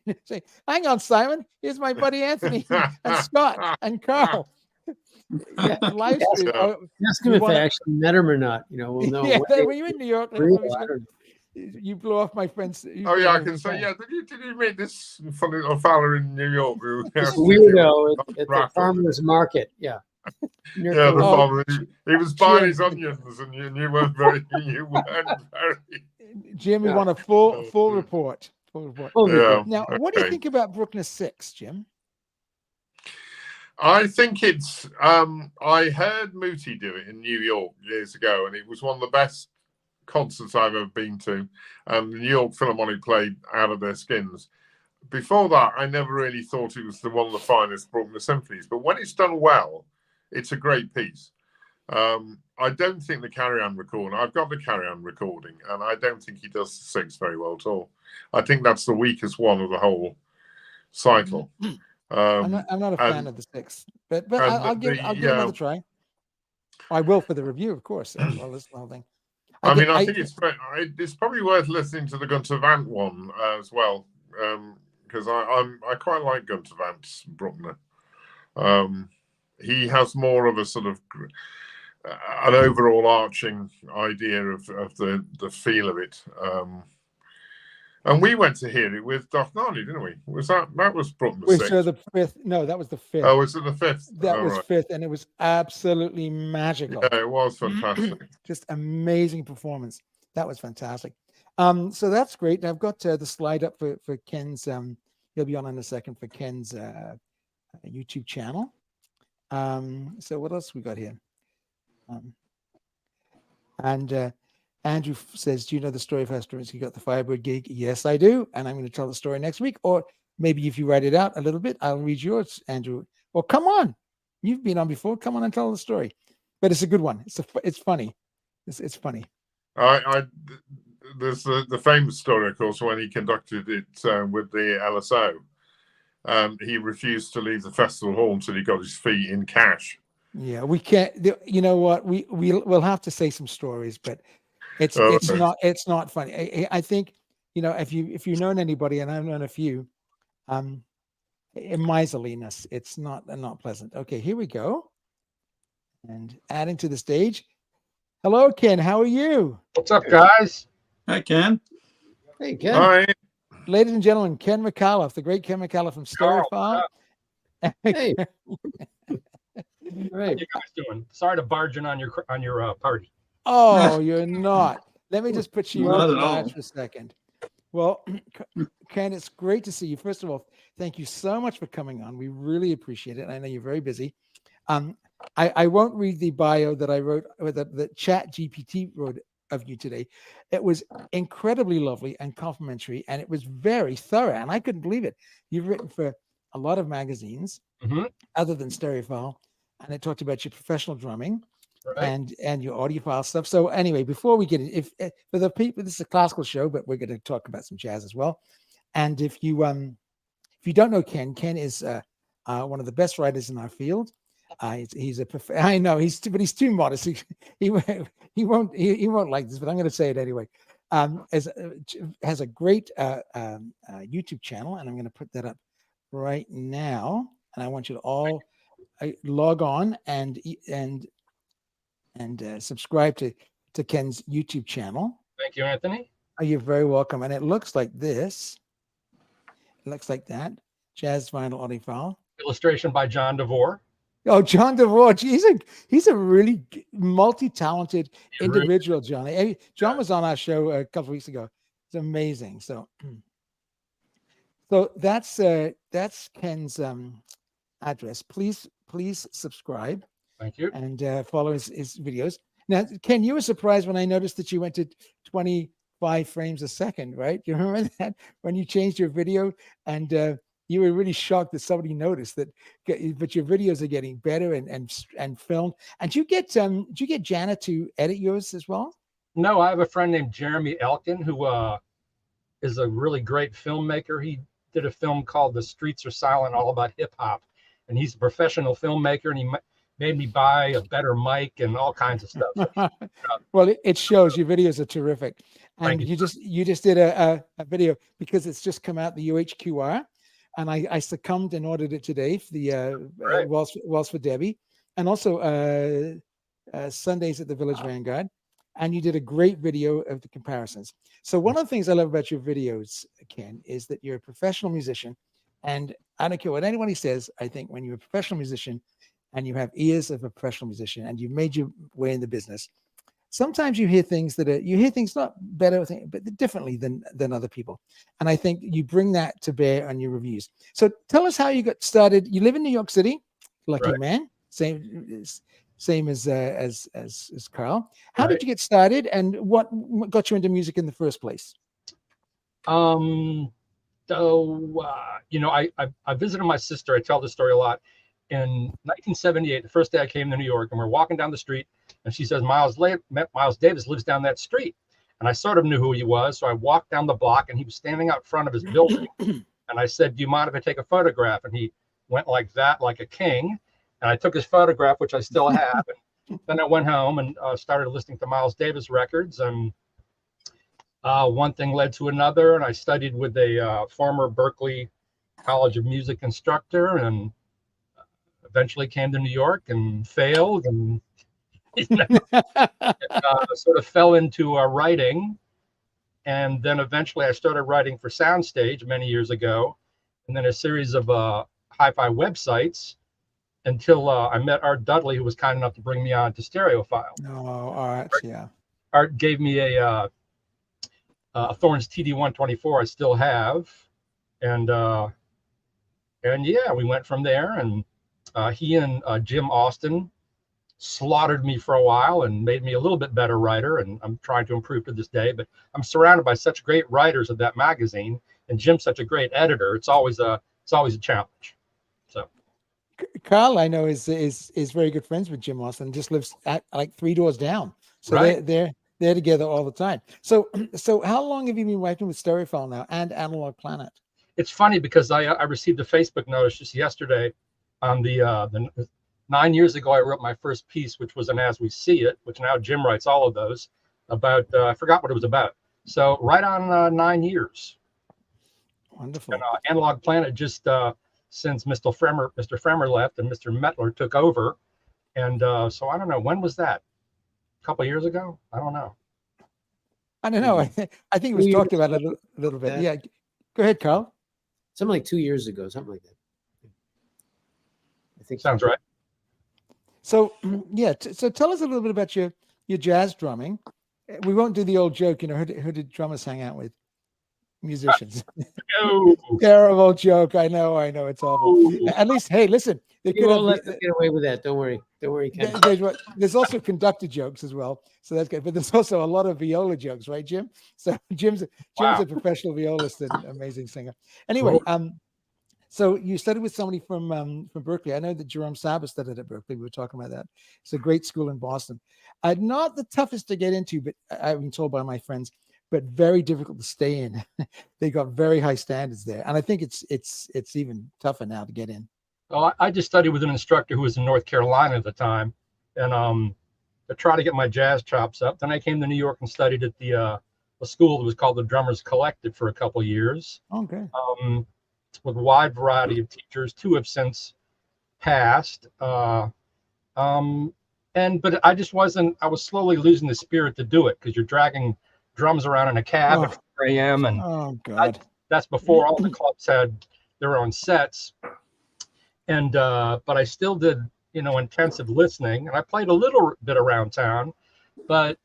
it. Say, hang on, Simon. Here's my buddy Anthony and Scott and Carl. Yeah, Livestream. Yeah. Ask him if they actually met him or not. We'll know. Yeah, were you in New York? You blew off my friends. I can say, yeah. Did you meet this funny little fella in New York? Weirdo at the farmer's market. Yeah. Yeah, the farmer. He was buying his onions, and you weren't very. Jim, we want a full report. Yeah. Now, what do you think about Bruckner 6, Jim? I think it's. I heard Muti do it in New York years ago, and it was one of the best concerts I've ever been to. And the New York Philharmonic played out of their skins. Before that, I never really thought it was one of the finest Bruckner symphonies. But when it's done well, it's a great piece. I don't think the Carry-On recording. I've got the Carry-On recording, and I don't think he does the 6 very well at all. I think that's the weakest one of the whole cycle. I'm not a fan of the 6, but I'll give another try. I will for the review, of course. Well, this whole thing. I think it's probably worth listening to the Gunter Vant one as well, because I quite like Gunter Vant's Bruckner. He has more of a sort of an overall arching idea of the feel of it. And we went to hear it with Dochnani, didn't we? That was Bruckner 6? The 5th. No, that was the 5th. Oh, was it the 5th? That was 5th, and it was absolutely magical. Yeah, it was fantastic. Just amazing performance. That was fantastic. So that's great. I've got the slide up for Ken's. He'll be on in a second for Ken's YouTube channel. So what else we got here? Andrew says, do you know the story of how Stravinsky got the Firebird gig? Yes, I do. And I'm going to tell the story next week. Or maybe if you write it out a little bit, I'll read yours, Andrew. Or come on. You've been on before. Come on and tell the story. But it's a good one. It's funny. It's funny. There's the famous story, of course, when he conducted it with the LSO. He refused to leave the festival hall until he got his feet in cash. Yeah, we can't. You know what? We'll have to say some stories, but it's not funny. I think if you've known anybody, and I've known a few, miserliness. It's not pleasant. Okay, here we go. And adding to the stage. Hello, Ken. How are you? What's up, guys? Hi, Ken. Hey, Ken. Hi. Ladies and gentlemen, Ken Micallef, the great Ken Micallef from Stereophile. Hey. How you guys doing? Sorry to barge in on your party. Oh, you're not. Let me just put you Not on at all. for a second. Well, Ken, it's great to see you. First of all, thank you so much for coming on. We really appreciate it. I know you're very busy. I won't read the bio that I wrote, or that Chat GPT wrote of you today. It was incredibly lovely and complimentary, and it was very thorough, and I couldn't believe it. You've written for a lot of magazines Hmm. other than Stereophile, and it talked about your professional drumming Right. and your audiophile stuff. So anyway, before we get it, if for the people, this is a classical show, but we're going to talk about some jazz as well. And if you don't know Ken, Ken is one of the best writers in our field. He's I know but he's too modest. He won't like this, but I'm going to say it anyway. Has a great YouTube channel, and I'm going to put that up right now. And I want you to all log on and subscribe to Ken's YouTube channel. Thank you, Anthony. Oh, you're very welcome. And it looks like this. It looks like that. Jazz vinyl audiophile. Illustration by John DeVore. Oh, John DeVore. He's a really multi-talented individual, John. John was on our show a couple of weeks ago. It's amazing. So that's Ken's address. Please subscribe. Thank you. And follow his videos. Now, Ken, you were surprised when I noticed that you went to 25 frames a second, right? You remember that when you changed your video, and you were really shocked that somebody noticed that. But your videos are getting better and filmed. And do you get Jana to edit yours as well? No, I have a friend named Jeremy Elkin who is a really great filmmaker. He did a film called The Streets Are Silent, all about hip hop, and he's a professional filmmaker, and he made me buy a better mic and all kinds of stuff. Well, it shows. Your videos are terrific, and you just did a video because it's just come out, the UHQR, and I succumbed and ordered it today for the Right. Waltz for Debbie, and also Sundays at the Village Vanguard, and you did a great video of the comparisons. So one of the things I love about your videos, Ken, is that you're a professional musician, and I don't care what anybody says. I think when you're a professional musician and you have ears of a professional musician and you've made your way in the business, sometimes you hear things not better, but differently than other people. And I think you bring that to bear on your reviews. So tell us how you got started. You live in New York City, lucky Right. man, same as Carl. How did you get started, and what got you into music in the first place? I visited my sister. I tell this story a lot. In 1978, the first day I came to New York, and we're walking down the street, and she says, Miles Davis lives down that street. And I sort of knew who he was. So I walked down the block, and he was standing out front of his building. And I said, do you mind if I take a photograph? And he went like that, like a king. And I took his photograph, which I still have. And then I went home and started listening to Miles Davis records. And one thing led to another. And I studied with a former Berklee College of Music instructor, and eventually came to New York and failed, and sort of fell into writing. And then eventually I started writing for Soundstage many years ago, and then a series of hi-fi websites until I met Art Dudley, who was kind enough to bring me on to Stereophile. Oh, Art, yeah. Art gave me a Thorns TD-124 I still have. And yeah, we went from there, and he and Jim Austin slaughtered me for a while and made me a little bit better writer, and I'm trying to improve to this day. But I'm surrounded by such great writers of that magazine, and Jim's such a great editor. It's always a challenge. So Carl, I know, is very good friends with Jim Austin. Just lives at like 3 doors down, so right. they're together all the time. So how long have you been writing with Stereophile now and Analog Planet? It's funny because I received a Facebook notice just yesterday on the 9 years ago. I wrote my first piece, which was an As We See It, which now Jim writes all of those about. I forgot what it was about. So right on 9 years. Wonderful. And Analog Planet just since Mr. Fremer left and Mr. Metler took over, and so I don't know, when was that? A couple of years ago? I don't know. I don't know. I think it was talked about a little bit. Yeah. Go ahead, Carl. Something like 2 years ago, something like that. I think Sounds right. So yeah, so tell us a little bit about your jazz drumming. We won't do the old joke, who did drummers hang out with? musicians. Oh, Terrible joke. I know. It's awful. oh. At least, hey, listen, they You could won't have. let them get away with that. Don't worry. Don't worry, Ken. There's also conductor jokes as well, so that's good. But there's also a lot of viola jokes, right, Jim? So Jim's Wow. a professional violist and amazing singer. Anyway, Cool. so you studied with somebody from Berkeley. I know that Jerome Saba studied at Berkeley. We were talking about that. It's a great school in Boston. Not the toughest to get into, but I've been told by my friends, but very difficult to stay in. They got very high standards there, and I think it's even tougher now to get in. Well, I just studied with an instructor who was in North Carolina at the time, and to try to get my jazz chops up. Then I came to New York and studied at a school that was called the Drummers Collective for a couple of years. Okay. With a wide variety of teachers. 2 have since passed. But I just wasn't. I was slowly losing the spirit to do it because you're dragging drums around in a cab at 4 a.m. and Oh God. that's before all the clubs had their own sets. And but I still did, intensive listening, and I played a little bit around town. But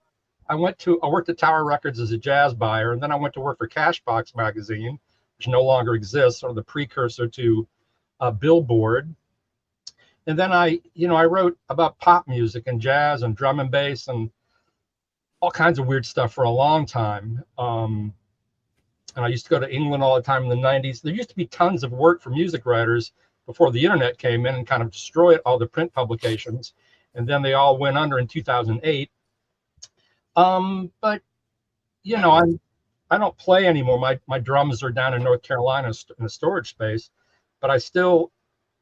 I worked at Tower Records as a jazz buyer, and then I went to work for Cashbox magazine, which no longer exists, or the precursor to Billboard. And then I wrote about pop music and jazz and drum and bass and all kinds of weird stuff for a long time. And I used to go to England all the time in the 90s. There used to be tons of work for music writers before the internet came in and kind of destroyed all the print publications. And then they all went under in 2008. But, I don't play anymore. My drums are down in North Carolina in a storage space, but I still,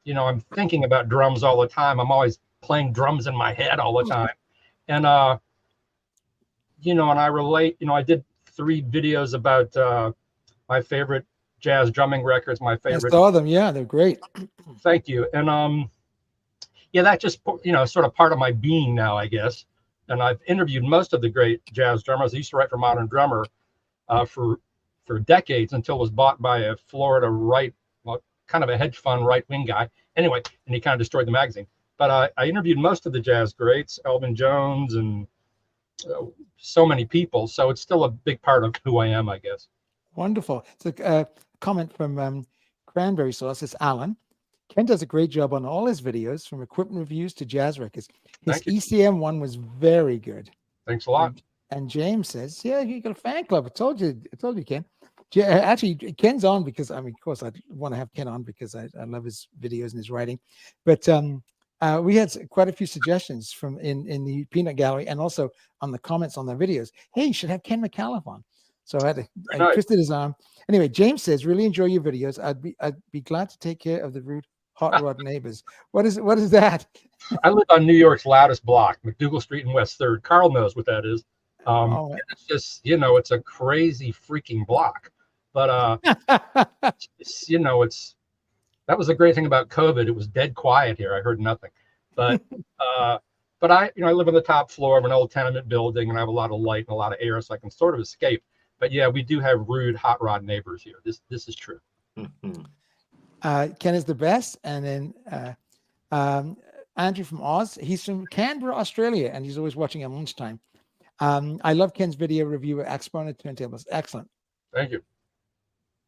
I'm thinking about drums all the time. I'm always playing drums in my head all the time. And, and I relate, I did 3 videos about my favorite jazz drumming records, my favorite. I saw them. Yeah, they're great. Thank you. And that just, sort of part of my being now, I guess. And I've interviewed most of the great jazz drummers. I used to write for Modern Drummer for decades until it was bought by a Florida kind of a hedge fund right-wing guy. Anyway, and he kind of destroyed the magazine. But I interviewed most of the jazz greats, Elvin Jones and so many people. So it's still a big part of who I am, I guess. Wonderful. It's a comment from Cranberry Sauce. It's Alan. Ken does a great job on all his videos, from equipment reviews to jazz records. His ECM one was very good. Thanks a lot. And James says, "Yeah, you got a fan club. I told you, Ken." Actually, Ken's on because of course, I want to have Ken on because I love his videos and his writing. But we had quite a few suggestions from in the Peanut Gallery and also on the comments on their videos. Hey, you should have Ken Micallef on. So I twisted his arm. Anyway, James says, "Really enjoy your videos. I'd be glad to take care of the rude hot rod neighbors." What is that? I live on New York's loudest block, McDougal Street and West 3rd. Carl knows what that is. It's just, it's a crazy freaking block. But that was the great thing about COVID. It was dead quiet here. I heard nothing. But I live on the top floor of an old tenement building, and I have a lot of light and a lot of air, so I can sort of escape. But yeah, we do have rude hot rod neighbors here. This is true. Ken is the best. And then Andrew from Oz, he's from Canberra, Australia, and he's always watching at lunchtime. I love Ken's video review of Exponent turntables. Excellent. Thank you.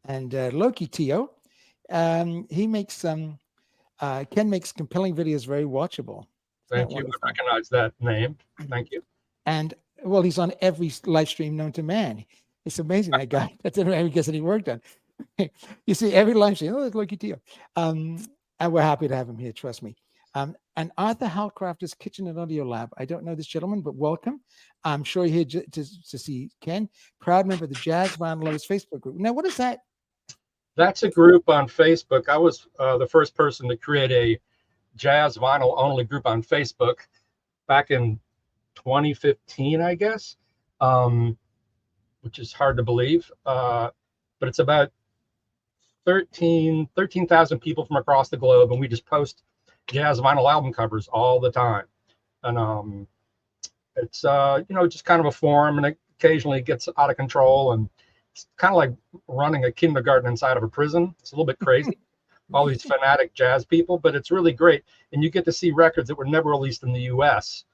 And Loki Tio, he makes Ken makes compelling videos very watchable. Thank you. I recognize that name. Thank you. And well, he's on every live stream known to man. It's amazing, that guy. That's every guess that he worked on. You see every live stream. Oh, it's Loki Tio. And we're happy to have him here. Trust me. And Arthur Halcrafter's Kitchen and Audio Lab. I don't know this gentleman, but welcome. I'm sure you're here to see Ken. Proud member of the Jazz Vinyl Lovers Facebook group. Now, what is that? That's a group on Facebook. I was the first person to create a jazz vinyl only group on Facebook back in 2015, I guess, which is hard to believe. But it's about 13,000 people from across the globe, and we just post jazz vinyl album covers all the time. And it's just kind of a forum, and occasionally it gets out of control, and it's kind of like running a kindergarten inside of a prison. It's a little bit crazy, all these fanatic jazz people, but it's really great. And you get to see records that were never released in the US,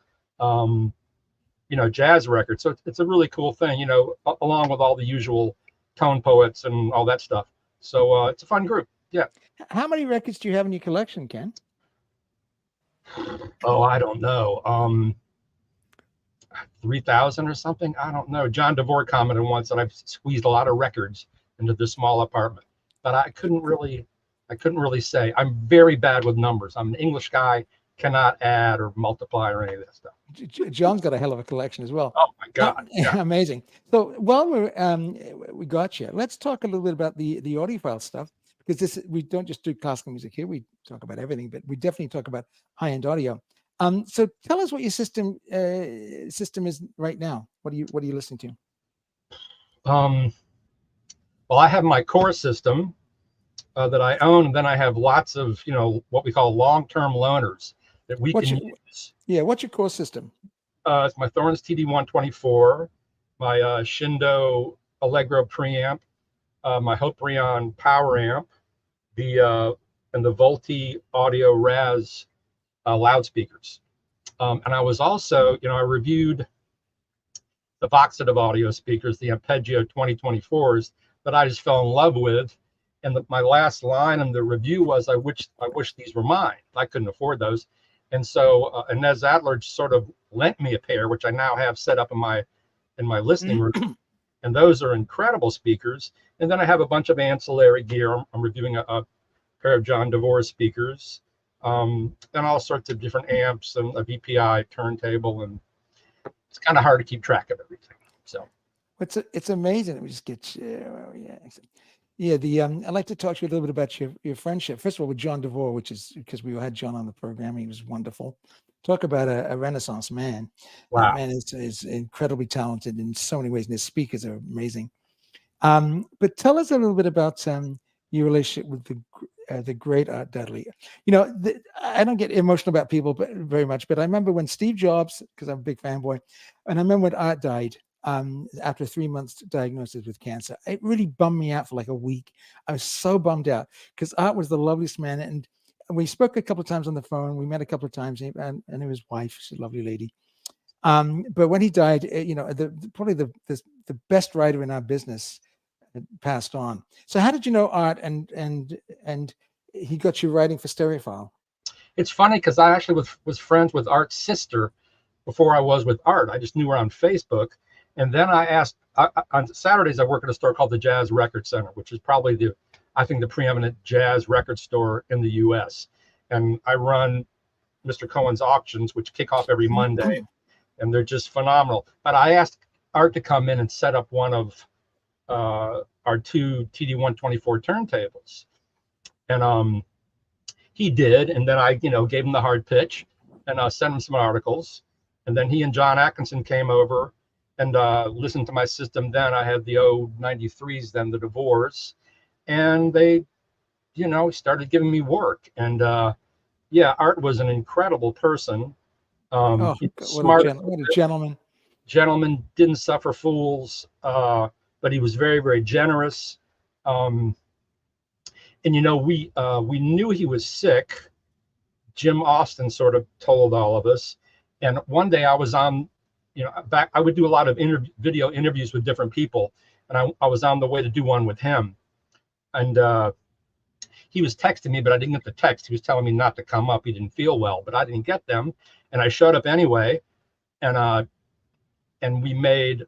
jazz records. So it's a really cool thing, along with all the usual tone poets and all that stuff. So it's a fun group. Yeah. How many records do you have in your collection, Ken? Oh, I don't know. 3,000 or something. I don't know. John DeVore commented once that I've squeezed a lot of records into this small apartment, but I couldn't really say. I'm very bad with numbers. I'm an English guy, cannot add or multiply or any of that stuff. John's got a hell of a collection as well. Oh my God. Yeah. Amazing. So while we got you, let's talk a little bit about the audiophile stuff, because we don't just do classical music here. We talk about everything, but we definitely talk about high-end audio. So tell us what your system is right now. What are you listening to? Well, I have my core system that I own, and then I have lots of what we call long-term loaners that we can use. Yeah, what's your core system? It's my Thorns TD124, my Shindo Allegro preamp, my Hoprion power amp, and the Volti Audio Raz loudspeakers. And I was also, I reviewed the Voxative audio speakers, the Ampegio 2024s that I just fell in love with. And my last line in the review was, I wish these were mine. I couldn't afford those. And so Inez Adler sort of lent me a pair, which I now have set up in my listening room. And those are incredible speakers. And then I have a bunch of ancillary gear. I'm reviewing a pair of John DeVore speakers, and all sorts of different amps and a VPI turntable. And it's kind of hard to keep track of everything. So it's amazing. We just get I'd like to talk to you a little bit about your friendship. First of all, with John DeVore, which is because we had John on the program. He was wonderful. Talk about a Renaissance man. Wow. That man is incredibly talented in so many ways, and his speakers are amazing. But tell us a little bit about your relationship with the great Art Dudley. I don't get emotional about people very much, but I remember when Steve Jobs, because I'm a big fanboy, and I remember when Art died after 3 months diagnosis with cancer. It really bummed me out for like a week. I was so bummed out because Art was the loveliest man, and we spoke a couple of times on the phone. We met a couple of times, and his wife, she's a lovely lady. But when he died, probably the best writer in our business passed on. So how did you know Art, and he got you writing for Stereophile? It's funny because I actually was friends with Art's sister before I was with Art. I just knew her on Facebook. And then I asked, on Saturdays, I work at a store called the Jazz Record Center, which is probably the preeminent jazz record store in the US. And I run Mr. Cohen's auctions, which kick off every Monday, and they're just phenomenal. But I asked Art to come in and set up one of our two TD124 turntables. And he did. And then I, gave him the hard pitch and sent him some articles. And then he and John Atkinson came over and listened to my system. Then I had the 93s, then the DeVores, and they, started giving me work. And Art was an incredible person. What Smart, a gentleman. Gentleman, didn't suffer fools, but he was very, very generous. And we knew he was sick. Jim Austin sort of told all of us. And one day I was on, I would do a lot of video interviews with different people, and I was on the way to do one with him. And he was texting me, but I didn't get the text. He was telling me not to come up. He didn't feel well, but I didn't get them. And I showed up anyway, and we made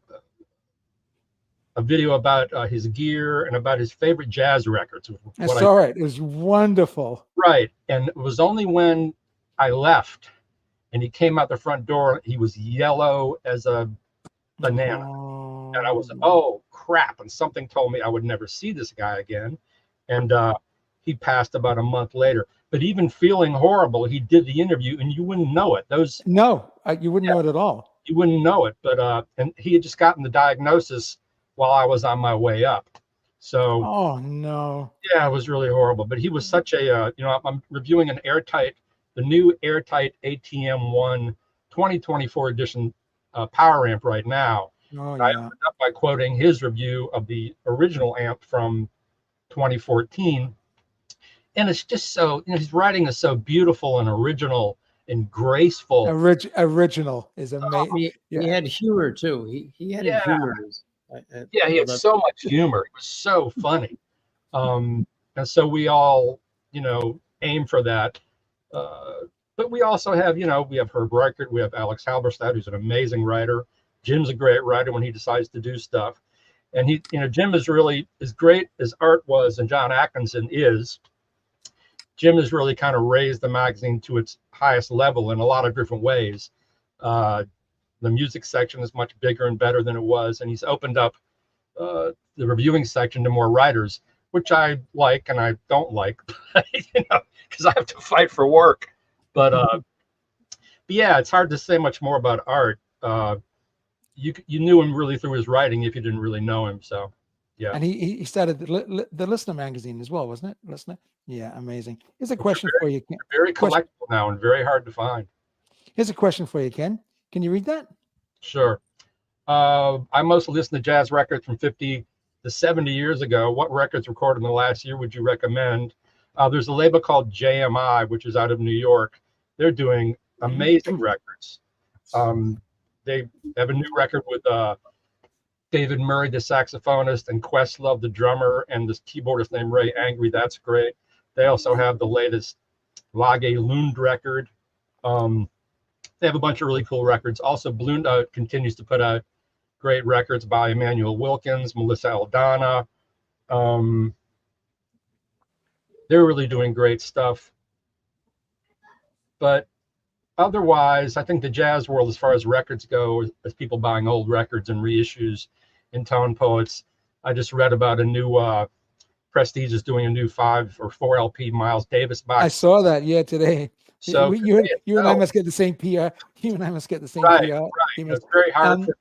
a video about his gear and about his favorite jazz records. That's all right. It was wonderful. Right. And it was only when I left and he came out the front door, he was yellow as a banana. Oh. And I was, oh, crap. And something told me I would never see this guy again. And he passed about a month later. But even feeling horrible, he did the interview, and you wouldn't know it. You wouldn't know it at all. You wouldn't know it. But and he had just gotten the diagnosis while I was on my way up. So, oh, no. Yeah, it was really horrible. But he was such a, I'm reviewing the new Airtight ATM1 2024 edition power amp right now. Oh, yeah. I opened up by quoting his review of the original amp from 2014. And it's just so, his writing is so beautiful and original and graceful. Original is amazing. He had humor too. He had a humor. Yeah, he had so much humor. It was so funny. And so we all, aim for that. But we also have, we have Herb Reichert, we have Alex Halberstadt, who's an amazing writer. Jim's a great writer when he decides to do stuff. And Jim is really, as great as Art was and John Atkinson is, Jim has really kind of raised the magazine to its highest level in a lot of different ways. The music section is much bigger and better than it was, and he's opened up the reviewing section to more writers, which I like and I don't like, because I have to fight for work. But yeah, it's hard to say much more about Art. You knew him really through his writing if you didn't really know him. So yeah. And he started the Listener magazine as well, wasn't it? Listener. Yeah, amazing. Here's a question for you, Ken. Very collectible now and very hard to find. Here's a question for you, Ken. Can you read that? Sure. I mostly listen to jazz records from 50 to 70 years ago. What records recorded in the last year would you recommend? There's a label called JMI, which is out of New York. They're doing amazing records. They have a new record with David Murray, the saxophonist, and Questlove, the drummer, and this keyboardist named Ray Angry. That's great. They also have the latest Lage Lund record. They have a bunch of really cool records. Also, Blue Note continues to put out great records by Emmanuel Wilkins, Melissa Aldana. They're really doing great stuff. But otherwise, I think the jazz world, as far as records go, as people buying old records and reissues in Tone Poets, I just read about a new Prestige is doing a new 5 or 4 LP Miles Davis box. I saw that, today. So you and I must get the same PR. You and I must get the same PR. Right. It's very hard for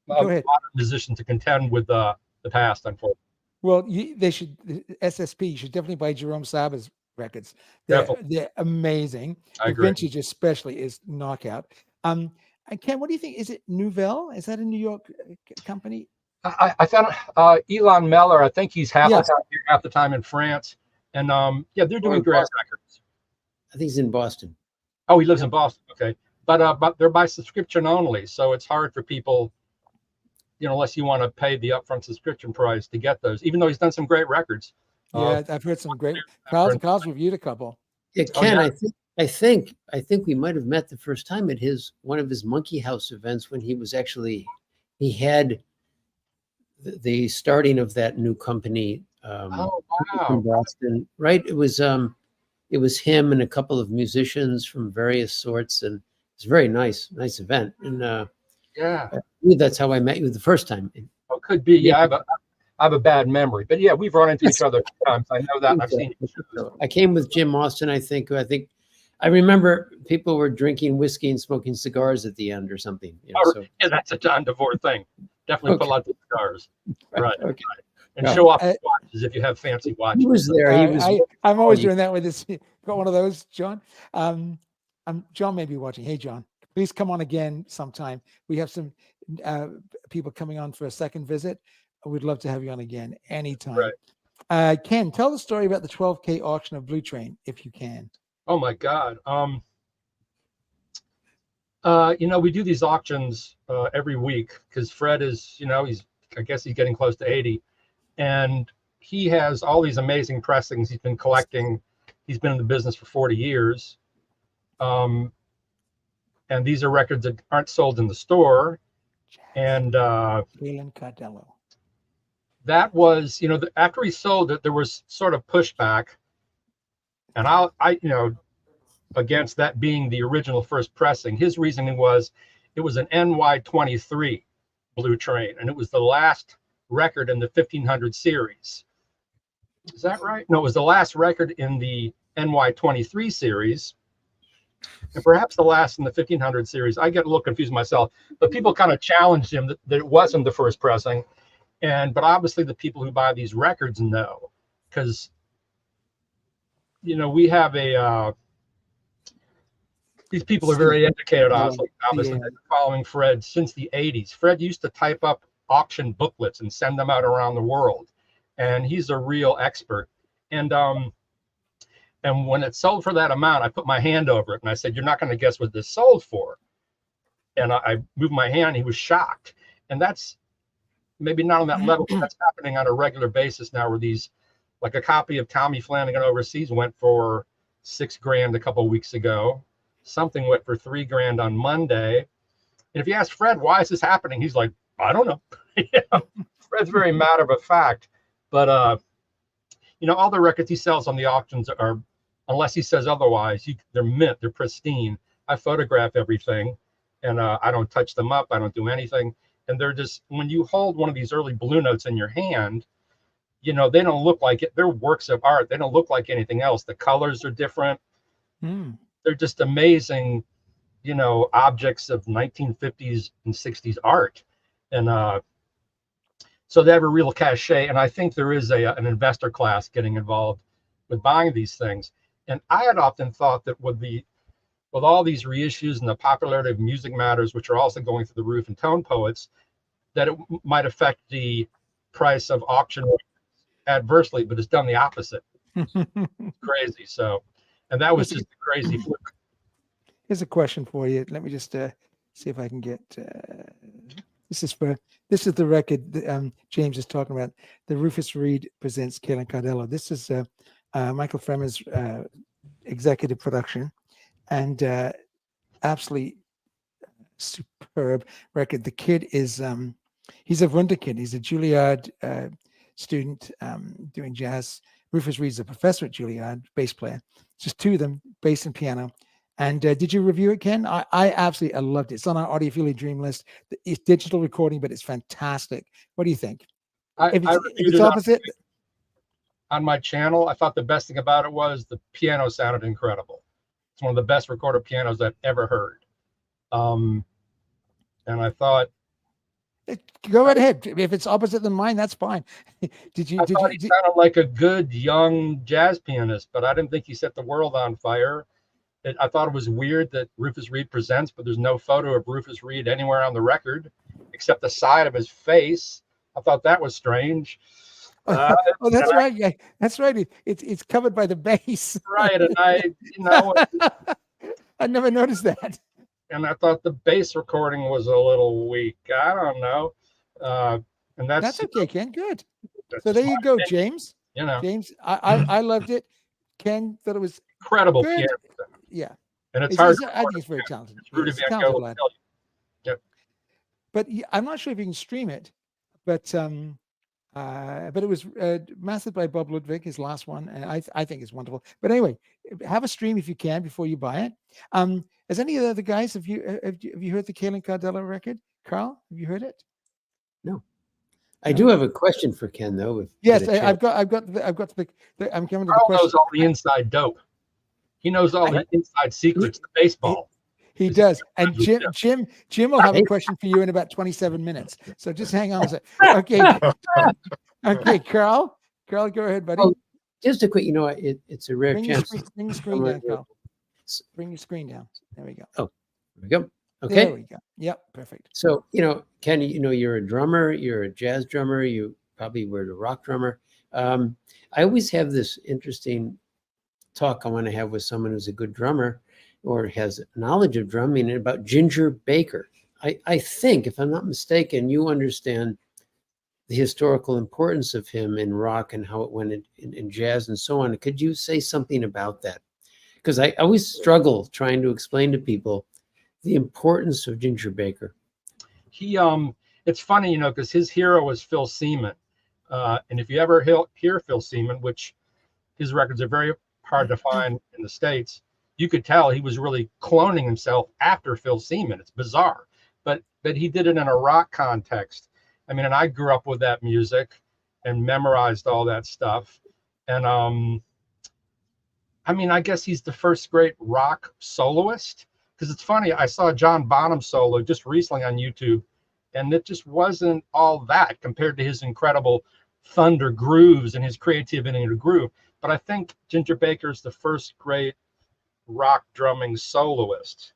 go ahead. a modern musician to contend with the past, unfortunately. Well, they should, SSP, you should definitely buy Jerome Saba's records. They're amazing. I agree. Vintage especially is knockout. And Ken, what do you think? Is it Nouvelle? Is that a New York company? I found Elon Meller. I think he's half the time here, half the time in France. And they're doing great records. I think he's in Boston. Oh, he lives in Boston. Okay. But they're by subscription only. So it's hard for people, unless you want to pay the upfront subscription price to get those, even though he's done some great records. Yeah, I've heard some great. Carl's reviewed a couple. Yeah, Ken, I think we might have met the first time at one of his Monkey House events when he had the starting of that new company. Wow. In Boston, right? It was him and a couple of musicians from various sorts, and it's a very nice event. And I believe that's how I met you the first time. Oh, could be. Yeah, I have a bad memory, but yeah, we've run into each other a few times. I know that. I've seen you. I came with Jim Austin. I think I remember people were drinking whiskey and smoking cigars at the end or something. Yeah, that's a John DeVore thing. Definitely pull out the cigars, right? Okay. And show off the watches if you have fancy watches. He was there. I'm always doing that with this. Got one of those, John. John may be watching. Hey, John, please come on again sometime. We have some people coming on for a second visit. We'd love to have you on again anytime. Right. Ken, tell the story about the 12K auction of Blue Train, if you can. Oh my God. We do these auctions every week because Fred is, I guess he's getting close to 80, and he has all these amazing pressings he's been collecting. He's been in the business for 40 years. And these are records that aren't sold in the store. And Cardello. That was, after he sold it, there was sort of pushback. And I against that being the original first pressing. His reasoning was it was an NY23 Blue Train, and it was the last record in the 1500 series. Is that right? No, it was the last record in the NY23 series, and perhaps the last in the 1500 series. I get a little confused myself, but people kind of challenged him that it wasn't the first pressing. But obviously the people who buy these records know, because we have these people are very educated, obviously. They've been following Fred since the 80s. Fred used to type up auction booklets and send them out around the world, and he's a real expert. And when it sold for that amount, I put my hand over it and I said, "You're not going to guess what this sold for." And I moved my hand. And he was shocked, and that's maybe not on that level, but that's happening on a regular basis now, where these, like a copy of Tommy Flanagan Overseas went for $6,000 a couple of weeks ago. Something went for $3,000 on Monday. And if you ask Fred, why is this happening? He's like, I don't know. You know, Fred's very matter of fact. But, you know, all the records he sells on the auctions are, unless he says otherwise, they're mint, they're pristine. I photograph everything, and I don't touch them up. I don't do anything. And they're just, when you hold one of these early Blue Notes in your hand, you know, they don't look like it. They're works of art. They don't look like anything else. The colors are different. They're just amazing, you know, objects of 1950s and 60s art. And so they have a real cachet. And I think there is an investor class getting involved with buying these things. And I had often thought that with all these reissues and the popularity of Music Matters, which are also going through the roof, and Tone Poets, that it might affect the price of auction adversely, but it's done the opposite. Crazy. So, and that was just a crazy fluke. Here's a question for you. Let me just see if I can get. This is the record that, James is talking about. The Rufus Reid presents Kaylin Cardello. This is Michael Fremer's executive production, and absolutely superb record. The kid is he's a wunderkind. He's a Juilliard student doing jazz. Rufus Reid's a professor at Juilliard, bass player. Just two of them, bass and piano. And did you review it, Ken? I absolutely loved it. It's on our Audiophilia Dream list. It's digital recording, but it's fantastic. What do you think? If it's opposite on my channel, I thought the best thing about it was the piano sounded incredible. It's one of the best recorded pianos I've ever heard. And I thought, go right ahead. If it's opposite than mine, that's fine. He sounded like a good young jazz pianist, but I didn't think he set the world on fire. I thought it was weird that Rufus Reid presents, but there's no photo of Rufus Reid anywhere on the record except the side of his face. I thought that was strange. Oh, that's right. Yeah, that's right. It's covered by the bass. Right, and I never noticed that. And I thought the bass recording was a little weak. I don't know. And that's okay, Ken. Good. So there you go, James. You know, James, I loved it. Ken thought it was incredible good. piano. Yeah, and it's hard. I think it's very talented. Rudy It's Van talented Gogh. lad. Yep. But I'm not sure if you can stream it. But it was mastered by Bob Ludwig, his last one, and I think it's wonderful. But anyway, have a stream if you can before you buy it. Has any of the other guys have you heard the Kaylin Cardello record? Carl, have you heard it? No. I do have a question for Ken though. Yes, I've got I'm coming to the Carl question. knows all the inside dope. He knows all the inside secrets to baseball. He does. And Jim will have a question for you in about 27 minutes. So just hang on a second. Okay. Okay, Carl, go ahead, buddy. Well, just a quick, it's a rare chance. Bring your screen down, Carl. Bring your screen down. There we go. Oh, there we go. Okay. There we go. Yep, perfect. So, Ken, you're a drummer, you're a jazz drummer, you probably were a rock drummer. I always have this interesting talk I want to have with someone who's a good drummer or has knowledge of drumming about Ginger Baker. I think, if I'm not mistaken, you understand the historical importance of him in rock and how it went in jazz and so on. Could you say something about that? Because I always struggle trying to explain to people the importance of Ginger Baker. It's funny, because his hero was Phil Seaman. And if you ever hear Phil Seaman, which his records are very hard to find in the States, you could tell he was really cloning himself after Phil Seaman. It's bizarre, but he did it in a rock context. I mean, and I grew up with that music and memorized all that stuff. And I guess he's the first great rock soloist, because it's funny. I saw John Bonham solo just recently on YouTube, and it just wasn't all that compared to his incredible thunder grooves and his creativity in a groove. But I think Ginger Baker is the first great rock drumming soloist,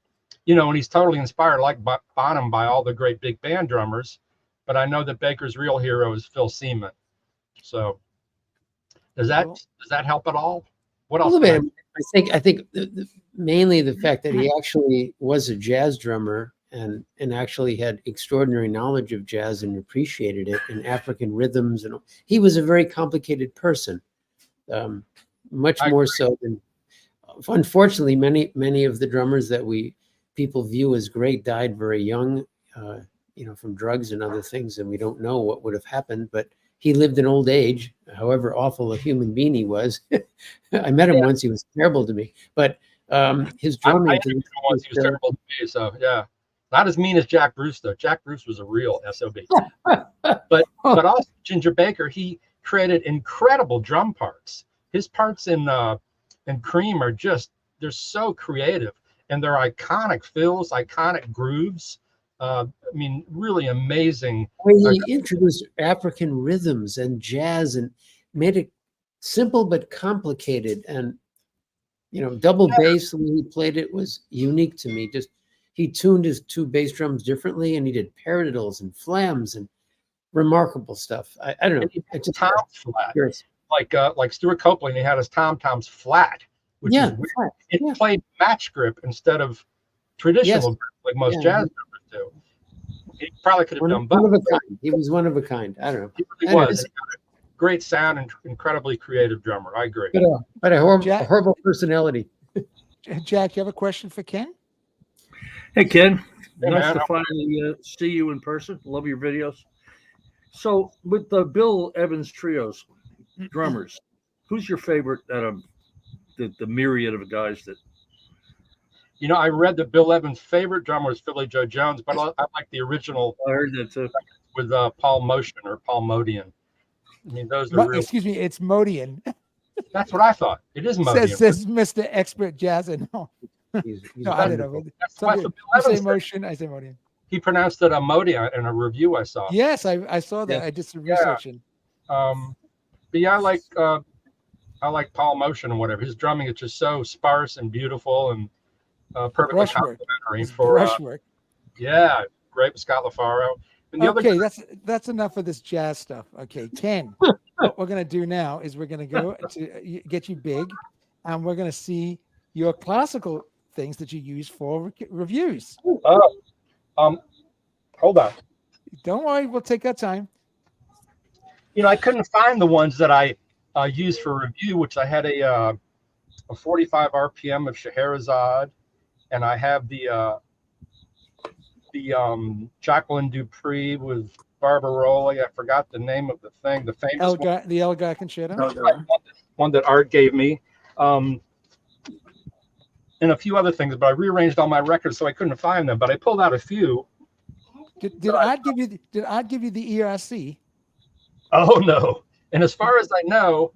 and he's totally inspired like Bonham by all the great big band drummers. But I know that Baker's real hero is Phil Seaman. So does that help at all? What else? A little bit. I think mainly the fact that he actually was a jazz drummer and actually had extraordinary knowledge of jazz and appreciated it and African rhythms. And he was a very complicated person, much more so than, unfortunately, many of the drummers that people view as great died very young, from drugs and other things, and we don't know what would have happened. But he lived in old age, however awful a human being he was. I met him once; he was terrible to me, but his drumming. I interviewed him once. He was terrible to me. So yeah, not as mean as Jack Bruce though. Jack Bruce was a real SOB. but also Ginger Baker, he created incredible drum parts. His parts in Cream are they're so creative, and they're iconic fills, iconic grooves. I mean, really amazing. When he introduced African rhythms and jazz and made it simple but complicated, and double bass, the way he played it was unique to me. Just he tuned his two bass drums differently, and he did paradiddles and flams and remarkable stuff. I don't know. It's just tom flat, like Stuart Copeland. He had his tom-toms flat, which is weird. Flat. It played match grip instead of traditional grip, like most jazz drummers do. He probably could have done both. One of a kind. He was one of a kind. I don't know. He really was. He had a great sound and incredibly creative drummer. I agree. But a horrible personality. Jack, you have a question for Ken? Hey, Ken. Hey, nice man. to finally see you in person. Love your videos. So, with the Bill Evans trios, drummers, who's your favorite out of the myriad of guys that? I read that Bill Evans' favorite drummer was Philly Joe Jones, but I like the original. I heard that too. With Paul Motion or Paul Modian. I mean, those are real. Excuse me, it's Modian. That's what I thought. It is Modian. Says Mr. Expert Jazz. No, I don't know. You say Motion, I say Modian. He pronounced it a Modian in a review I saw. Yes, I saw that. Yeah. I did some researching. But yeah, I like Paul Motion and whatever. His drumming is just so sparse and beautiful and perfectly complimentary for brushwork. Yeah, great with Scott LaFaro. And okay, that's enough of this jazz stuff. Okay, Ken, what we're gonna do now is we're gonna go to get you big, and we're gonna see your classical things that you use for reviews. Hold on. Don't worry, we'll take our time. I couldn't find the ones that I used for review, which I had a 45 RPM of Scheherazade, and I have the Jacqueline Dupree with Barbaroli. I forgot the name of the thing. The famous the Elgar Concerto. One that Art gave me, and a few other things. But I rearranged all my records so I couldn't find them. But I pulled out a few. Did Art give you the ERC? Oh no! And as far as I know,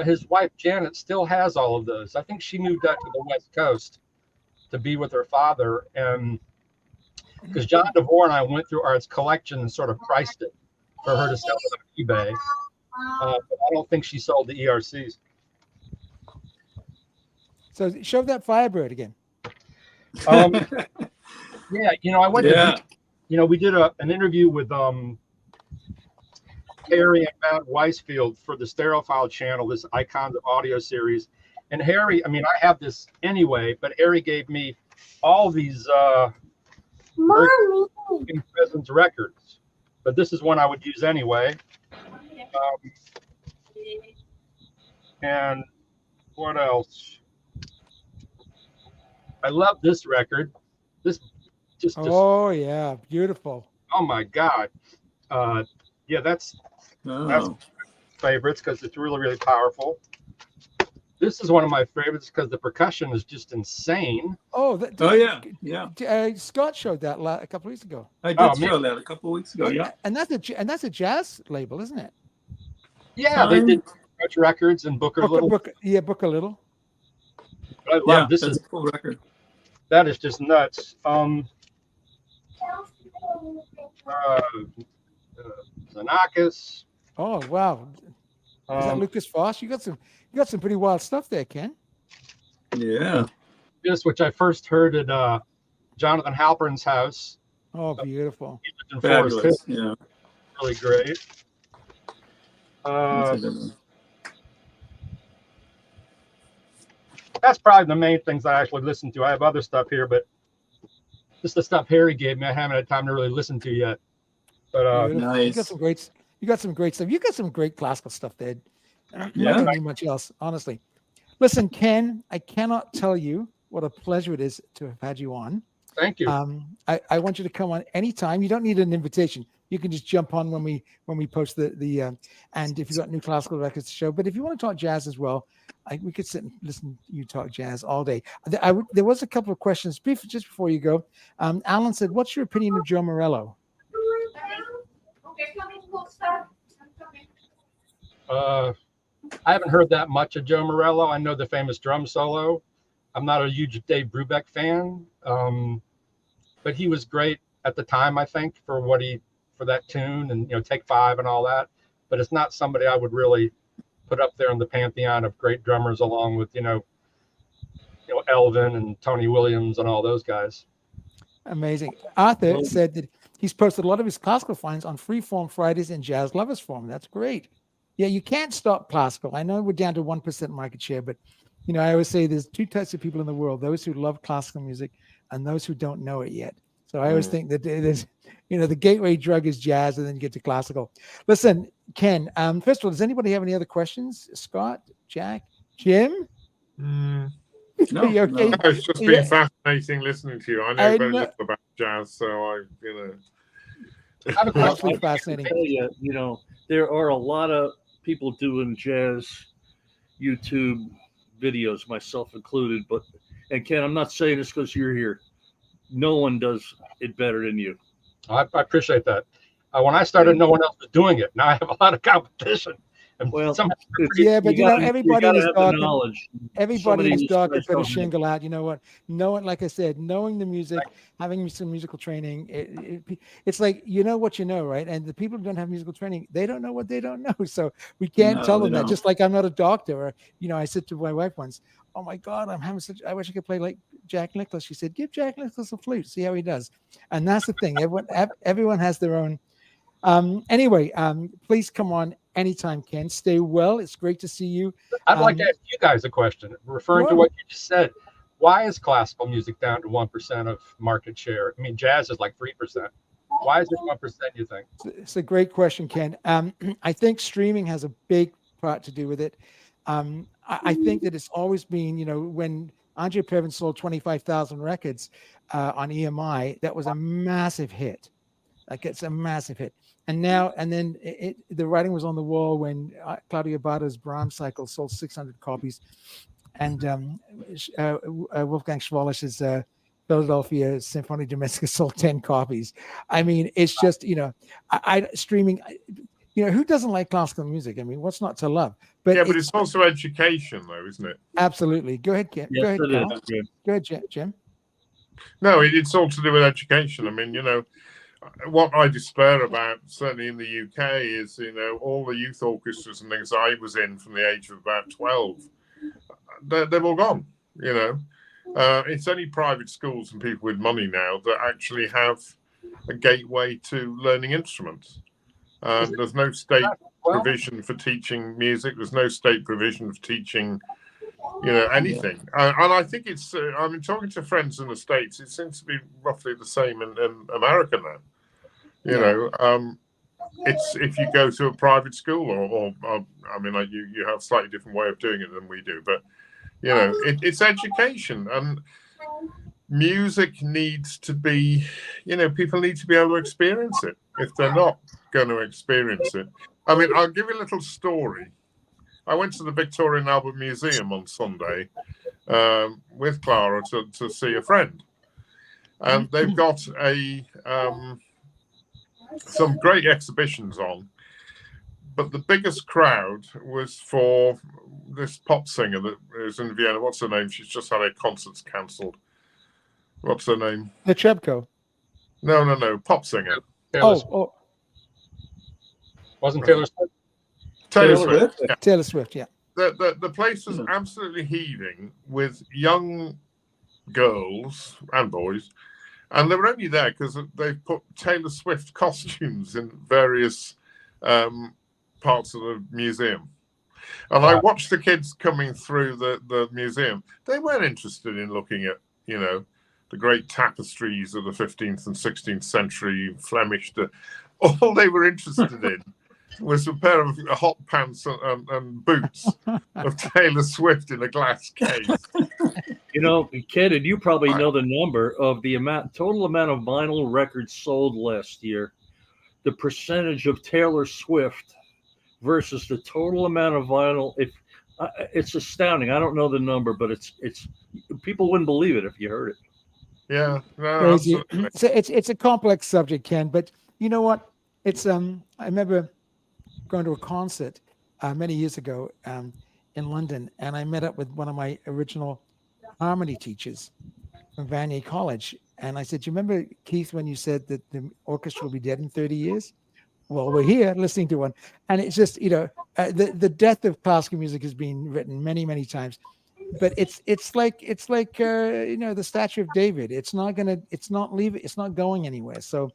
his wife Janet still has all of those. I think she moved out to the West Coast to be with her father, and because John DeVore and I went through Art's collection and sort of priced it for her to sell it on eBay. But I don't think she sold the ERCs. So show that Firebird again. Yeah, I went to, we did an interview with Harry and Matt Weisfield for the Stereophile channel, this Icons of Audio series. And Harry, I mean, I have this anyway, but Harry gave me all these Presence records, but this is one I would use anyway. And what else? I love this record. This just yeah, beautiful. Oh my God. Yeah, that's favorites because it's really, really powerful. This is one of my favorites because the percussion is just insane. Yeah. Scott showed that a couple of weeks ago. I did show that a couple of weeks ago. Yeah, and that's a jazz label, isn't it? Yeah, they did Touch Records and Booker Little. Booker Little. But I love this. Is a cool record. That is just nuts. Xenakis. Oh wow. Is that Lucas Foss? You got some pretty wild stuff there, Ken. Yeah. This, which I first heard at Jonathan Halpern's house. Oh, beautiful. Fabulous. Yeah. Really great. That's probably the main things I actually listen to. I have other stuff here, but Just the stuff Harry gave me, I haven't had time to really listen to yet. But Beautiful. You got Nice. some great. You got some great stuff. You got some great classical stuff, there. I Yeah. don't need much else, honestly. Listen, Ken, I cannot tell you what a pleasure it is to have had you on. thank you. I want you to come on anytime. You don't need an invitation. You can just jump on when we post the and if you've got new classical records to show. But if you want to talk jazz as well, we could sit and listen to you talk jazz all day. There was a couple of questions just before you go. Alan said, "What's your opinion of Joe Morello?" I haven't heard that much of Joe Morello. I know the famous drum solo. I'm not a huge Dave Brubeck fan, but he was great at the time, I think, for that tune and Take Five and all that. But it's not somebody I would really put up there in the pantheon of great drummers, along with Elvin and Tony Williams and all those guys. Amazing. Arthur said that he's posted a lot of his classical finds on Freeform Fridays and Jazz Lovers Forum. That's great. Yeah, you can't stop classical. I know we're down to 1% market share, but I always say there's two types of people in the world: those who love classical music and those who don't know it yet. So I always think that there's, the gateway drug is jazz, and then you get to classical. Listen, Ken. First of all, does anybody have any other questions? Scott, Jack, Jim? No, You okay? no. It's just been fascinating listening to you. I know very little about jazz, so I have a question. Absolutely fascinating. Tell you, there are a lot of people doing jazz YouTube videos, myself included. And Ken, I'm not saying this because you're here. No one does it better than you. I appreciate that. When I started, no one else was doing it. Now I have a lot of competition. And Well, Yeah, but everybody is talking. knowledge. Everybody is dark and put a talking. shingle out. You know what? Like I said, knowing the music, having some musical training, it's like what you know, right? And the people who don't have musical training, they don't know what they don't know. So we can't tell them that. Just like I'm not a doctor, or I said to my wife once, "Oh my God, I wish I could play like Jack Nicklaus." She said, "Give Jack Nicklaus a flute, see how he does." And that's the thing. Everyone has their own. Anyway, please come on anytime, Ken. Stay well. It's great to see you. I'd like to ask you guys a question, referring to what you just said. Why is classical music down to 1% of market share? I mean, jazz is like 3%. Why is it 1%, you think? It's a great question, Ken. I think streaming has a big part to do with it. I think that it's always been, when Andre Previn sold 25,000 records on EMI, that was a massive hit. Like, it's a massive hit. And then the writing was on the wall when Claudio Abbato's Brahms cycle sold 600 copies, and Wolfgang Schwallisch's Philadelphia Symphony Domestica sold 10 copies. I mean, it's just streaming. Who doesn't like classical music? I mean, what's not to love? But but it's also education, though, isn't it? Absolutely. Go ahead, Ken. Yes, Go ahead, it is. Go ahead, Jim. No, it's all to do with education. I mean, what I despair about, certainly in the UK, is, all the youth orchestras and things I was in from the age of about 12, they've all gone, It's only private schools and people with money now that actually have a gateway to learning instruments. There's no state provision for teaching music. There's no state provision for teaching, anything. And I think it's, I mean, talking to friends in the States, it seems to be roughly the same in America now. It's if you go to a private school or I mean, like you have a slightly different way of doing it than we do, but it's education, and music needs to be, people need to be able to experience it. If they're not going to experience it, I mean, I'll give you a little story. I went to the Victoria and Albert Museum on Sunday with Clara to see a friend, and they've got some great exhibitions on, but the biggest crowd was for this pop singer that is in Vienna. What's her name? She's just had her concerts cancelled. What's her name? Netrebko. No, pop singer. Wasn't Taylor Swift? Taylor Swift. Yeah. Taylor Swift, yeah. The place was absolutely heaving with young girls and boys, and they were only there because they put Taylor Swift costumes in various parts of the museum. And I watched the kids coming through the museum. They weren't interested in looking at, the great tapestries of the 15th and 16th century Flemish. All they were interested in was a pair of hot pants and boots of Taylor Swift in a glass case. You know, Ken, and you probably know the number of the total amount of vinyl records sold last year. The percentage of Taylor Swift versus the total amount of vinyl. It's astounding. I don't know the number, but it's people wouldn't believe it if you heard it. Yeah, no, Crazy. absolutely. So it's a complex subject, Ken. But you know what? It's I remember going to a concert many years ago in London, and I met up with one of my original harmony teachers from Vanier College, and I said, "Do you remember, Keith, when you said that the orchestra will be dead in 30 years?" Well, we're here listening to one, and it's just the death of classical music has been written many, many times, but it's like the Statue of David. It's not going anywhere. So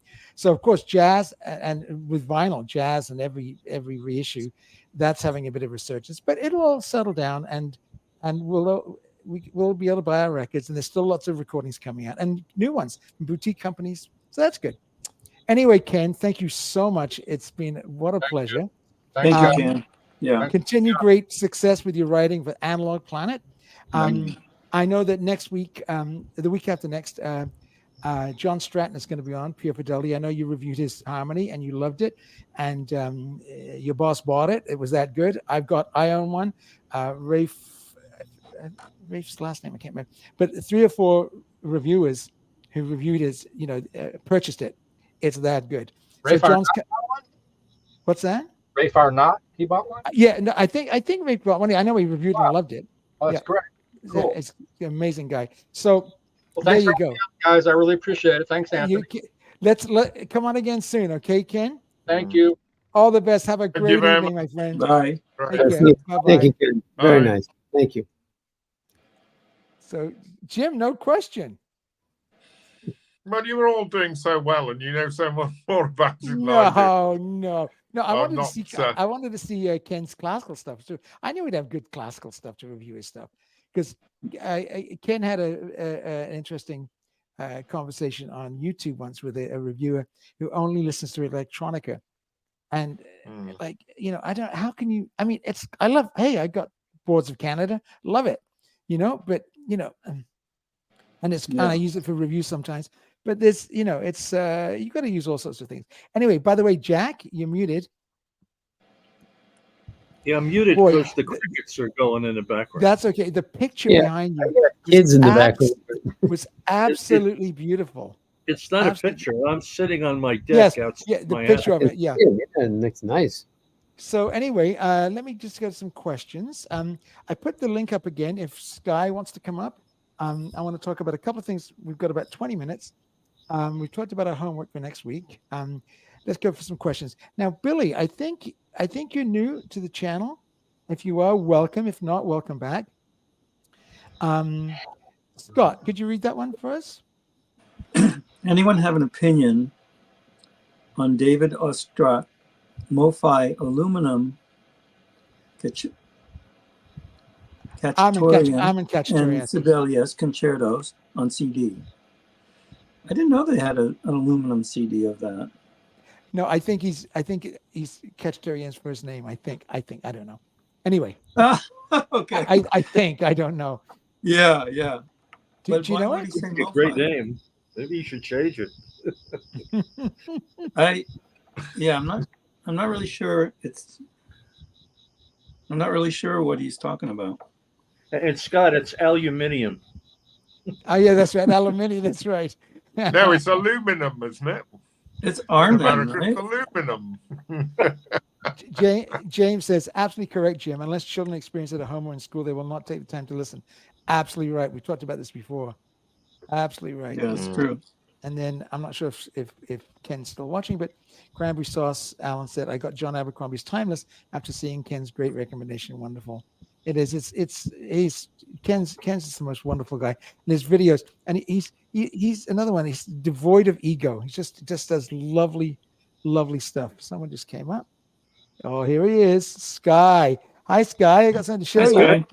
of course jazz and with vinyl jazz and every reissue, that's having a bit of resurgence, but it'll all settle down and we'll be able to buy our records, and there's still lots of recordings coming out and new ones from boutique companies. So that's good. Anyway, Ken, thank you so much. It's been what a pleasure. Thank you, Ken. Yeah. Continue great success with your writing for Analog Planet. I know that next week, the week after next, John Stratton is going to be on, Pure Fidelity. I know you reviewed his harmony and you loved it, and your boss bought it. It was that good. I own one. Rafe's last name I can't remember, but 3 or 4 reviewers who reviewed his, purchased it. It's that good. Rafe So John's. Arnott bought one? What's that? Rafe Arnott, he bought one? Yeah, no, I think Rafe bought one. I know he reviewed and loved it. Oh, that's great. Cool. It's an amazing guy. So Well, there thanks you for go, having me on, guys. I really appreciate it. Thanks, Anthony. Let's come on again soon, okay, Ken? Thank you. All the best. Have a you great very evening, my friend. Bye. Take Right. care. Bye-bye. Thank you, Ken. Very Bye. nice. Thank you. So, Jim, no question. But you were all doing so well, and you know so much more about it than I do. No. I I'm wanted to not, see. uh, I wanted to see Ken's classical stuff too. I knew he'd have good classical stuff to review his stuff because Ken had an interesting conversation on YouTube once with a reviewer who only listens to electronica, and I don't. How can you? I mean, I got Boards of Canada, love it, but and it's and I use it for reviews sometimes. But there's, it's you got to use all sorts of things. Anyway, by the way, Jack, you're muted. Yeah, I'm muted Boy, because the crickets are going in the background. That's okay. The picture behind you Kids in the background. was absolutely beautiful. It's not Absolutely. a picture. I'm sitting on my Yes, deck outside yeah, the my picture house. of it. Yeah. And it's nice. So anyway, let me just get some questions. I put the link up again. If Sky wants to come up, I want to talk about a couple of things. We've got about 20 minutes. We talked about our homework for next week. Let's go for some questions. Now, Billy, I think you're new to the channel. If you are, welcome. If not, welcome back. Scott, could you read that one for us? Anyone have an opinion on David Ostrat MoFi aluminum I'm in and Cacciatorian. Sibelius concertos on CD? I didn't know they had an aluminum CD of that. No, I think he's Cacciatorian's first name. I think. I don't know. Anyway. Okay. I think. I don't know. Yeah. Do you know it? He say It's a great MoFi? name. Maybe you should change it. I'm not really sure. I'm not really sure what he's talking about. And Scott, it's aluminium. Oh yeah, that's right. Aluminium. That's right. No, it's aluminum, isn't it? It's In Armin, America, right? it's aluminum. James says, absolutely correct, Jim. Unless children experience it at home or in school, they will not take the time to listen. Absolutely right. We talked about this before. Absolutely right. Yeah, it's true. And then I'm not sure if Ken's still watching, but Cranberry Sauce, Alan said, I got John Abercrombie's Timeless after seeing Ken's great recommendation. Wonderful. It is. He's Ken's is the most wonderful guy. And his videos, and he's another one. He's devoid of ego. He just does lovely stuff. Someone just came up. Oh, here he is, Sky. Hi, Sky. I got something to show you.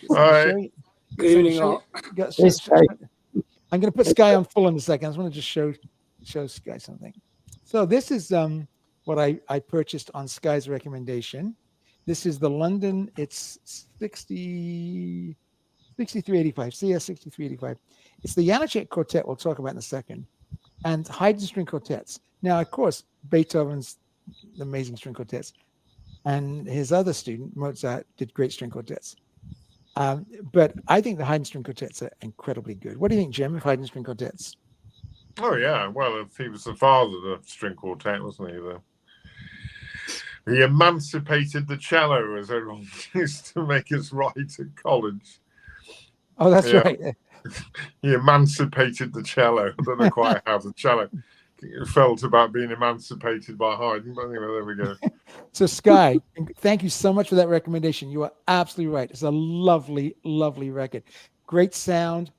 All right. Good evening, all. I'm going to put Sky on full in a second. I just want to just show Sky something. So this is what I purchased on Sky's recommendation. This is the London. It's 6385, CS 6385. It's the Janacek Quartet we'll talk about in a second, and Haydn string quartets. Now, of course, Beethoven's amazing string quartets, and his other student, Mozart, did great string quartets. But I think the Haydn string quartets are incredibly good. What do you think, Jim, of Haydn string quartets? Oh, yeah. Well, if he was the father of the string quartet, wasn't he? He emancipated the cello, as everyone used to make us write at college. Oh, that's right. He emancipated the cello. I don't know quite how the cello felt about being emancipated by Haydn, but anyway, there we go. So, Sky, thank you so much for that recommendation. You are absolutely right. It's a lovely, lovely record. Great sound,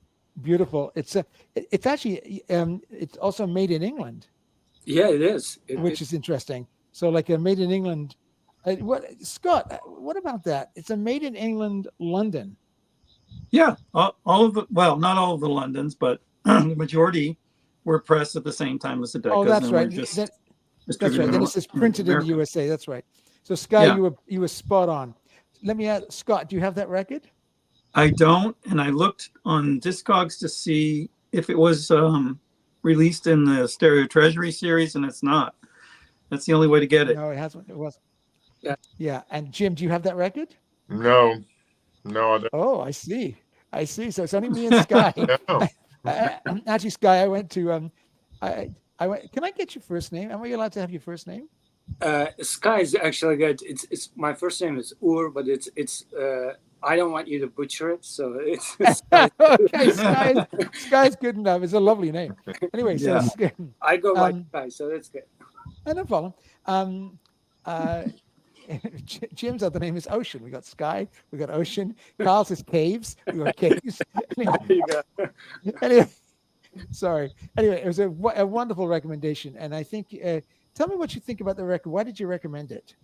beautiful. It's actually it's also made in England. Yeah, it is. Which is interesting. So, like a made in England. Scott? What about that? It's a made in England London. Yeah, all of the, well, not all of the Londons, but the majority were pressed at the same time as the Decas. Oh, that's right. That's right. Then it says printed in the USA. That's right. So, Sky, yeah. you were spot on. Let me ask, Scott, do you have that record? I don't, and I looked on Discogs to see if it was released in the Stereo Treasury series, and it's not. That's the only way to get it. No, it hasn't. It wasn't. Yeah. Yeah. And Jim, do you have that record? No, I don't. Oh, I see. So it's only me and Sky. No. Actually, Sky, I went to. I went. Can I get your first name? Am I allowed to have your first name? Sky is actually good. It's my first name is Ur, but it's I don't want you to butcher it, so it's okay. Sky's good enough. It's a lovely name. Anyway, so yeah. I go by Sky, so that's good. No problem. Jim's other name is Ocean. We got Sky. We got Ocean. Carl's is Caves. We got Caves. Anyway, sorry. Anyway, it was a wonderful recommendation, and I think. Tell me what you think about the record. Why did you recommend it?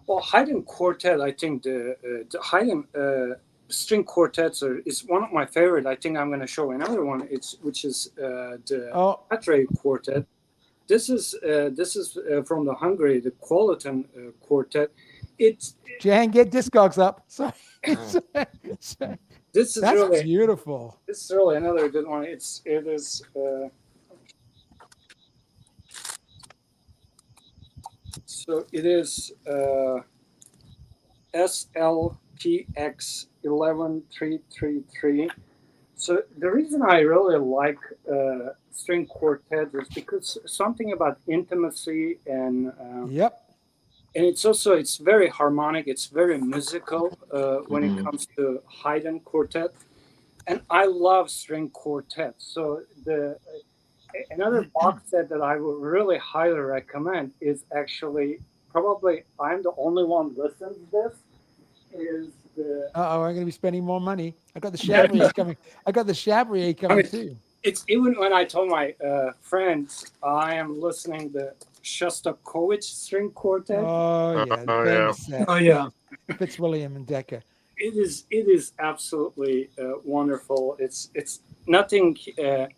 Well, Haydn Quartet, I think the Haydn string quartets is one of my favorite. I think I'm going to show another one. Which is the Patre Quartet. This is from the Hungary, the Qualitan Quartet. Jan, get Discogs up. Sorry. This is That's really beautiful. This is really another good one. It is. So it is SLPX 11333. So the reason I really like string quartet is because something about intimacy and and it's very harmonic. It's very musical when it comes to Haydn quartet, and I love string quartet. So another box set that I would really highly recommend is actually probably I'm the only one listening to this. Is the I'm going to be spending more money. I got the Chabrier coming. I got the Chabrier coming too. It's even when I told my friends I am listening to Shostakovich string quartet. Oh yeah, oh yeah, Fitzwilliam and Decca. It is absolutely wonderful. It's nothing.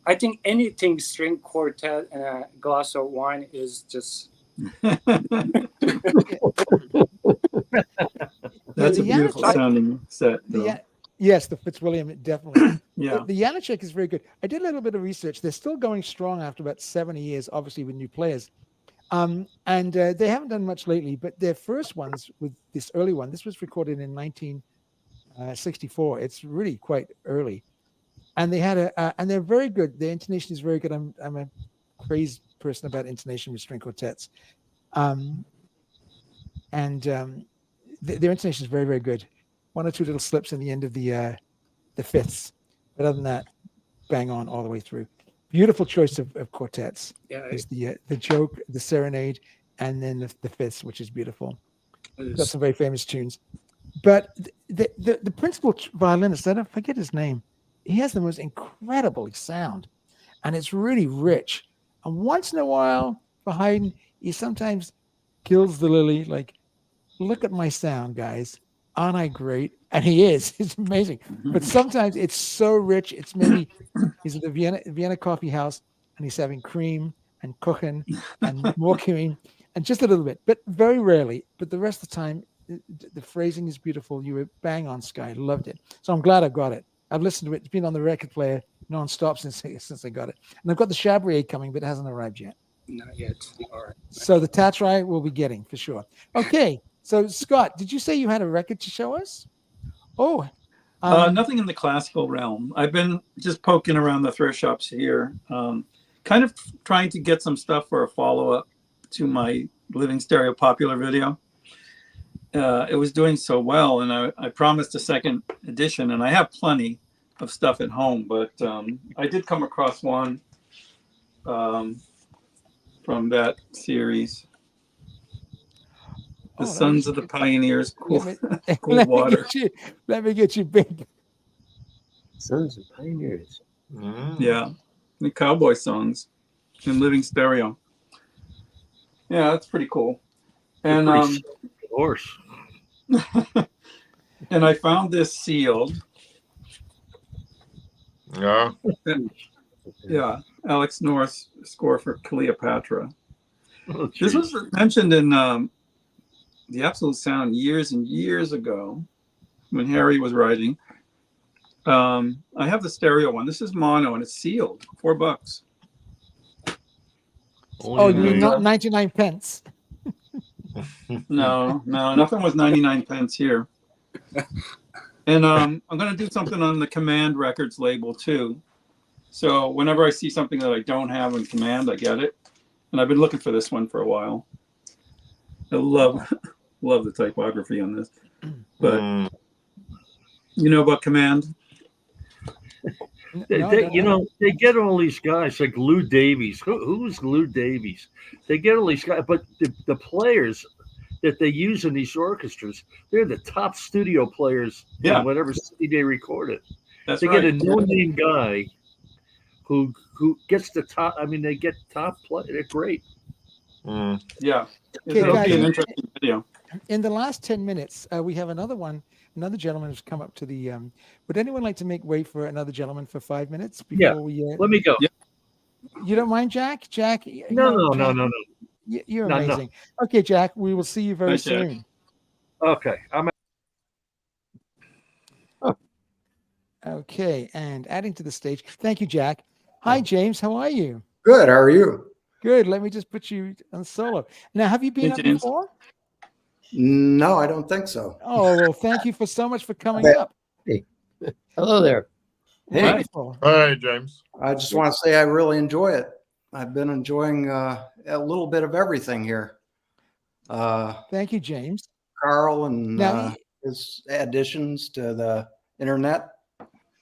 I think anything string quartet and a glass of wine is just. That's a beautiful sounding set. Yes, the Fitzwilliam, definitely. Yeah. The Janacek is very good. I did a little bit of research. They're still going strong after about 70 years, obviously with new players. And they haven't done much lately, but their first ones with this early one, this was recorded in 1964. It's really quite early. And they had and they're very good. Their intonation is very good. I'm a crazy person about intonation with string quartets. Their intonation is very, very good. One or two little slips in the end of the fifths, but other than that, bang on all the way through. Beautiful choice of quartets. Yeah, is the joke, the serenade, and then the fifths, which is beautiful. Got some very famous tunes. But the principal violinist, I don't forget his name. He has the most incredible sound, and it's really rich. And once in a while, for Haydn, he sometimes kills the lily. Like, look at my sound, guys. Aren't I great? And he is. It's amazing. But sometimes it's so rich. It's maybe he's at the Vienna Coffee House and he's having cream and Kuchen and more cream and just a little bit, but very rarely. But the rest of the time, the phrasing is beautiful. You were bang on, Sky. Loved it. So I'm glad I got it. I've listened to it. It's been on the record player nonstop since I got it. And I've got the Chabrier coming, but it hasn't arrived yet. Not yet. All right. So the Tatrai we'll be getting for sure. Okay. So Scott, did you say you had a record to show us? Oh, nothing in the classical realm. I've been just poking around the thrift shops here, kind of trying to get some stuff for a follow-up to my Living Stereo Popular video. It was doing so well, and I promised a second edition, and I have plenty of stuff at home, but I did come across one from that series. The Sons of the Pioneers, Cool Water. Let me get you big. Sons of Pioneers. Yeah, the cowboy songs in Living Stereo. Yeah, that's pretty cool. And horse. and I found this sealed. Yeah. Yeah, Alex North's score for Cleopatra. Oh, This was mentioned in the Absolute Sound years and years ago when Harry was writing. I have the stereo one. This is mono and it's sealed. $4. Oh, you mean not 99 pence? No, nothing was 99 pence here. And I'm going to do something on the Command Records label too. So whenever I see something that I don't have in Command, I get it. And I've been looking for this one for a while. I love the typography on this. But you know about Command? They get all these guys like Lou Davies. Who's Lou Davies? They get all these guys, but the players that they use in these orchestras, they're the top studio players in whatever city they record it. That's they right. get a no-name guy who gets the top. I mean, they get top play. They're great. Yeah, Okay, it'll guys, be an interesting video. in the last 10 minutes, we have another gentleman who's come up to the. Would anyone like to make way for another gentleman for 5 minutes before we? Let me go. Yeah. You don't mind, Jack? Jack? No. You're No. amazing. Okay, Jack. We will see you very Jack. soon. Okay, Okay, and adding to the stage. Thank you, Jack. Hi, James. How are you? Good. How are you? Good. Let me just put you on solo. Now, have you been Hey, up James. before? No, I don't think so. Oh, well, thank you so much for coming bet. up. Hello there. Hey. Wonderful. Hey, James. I just want to say I really enjoy it. I've been enjoying a little bit of everything here. Thank you, James. Carl and Now, his additions to the internet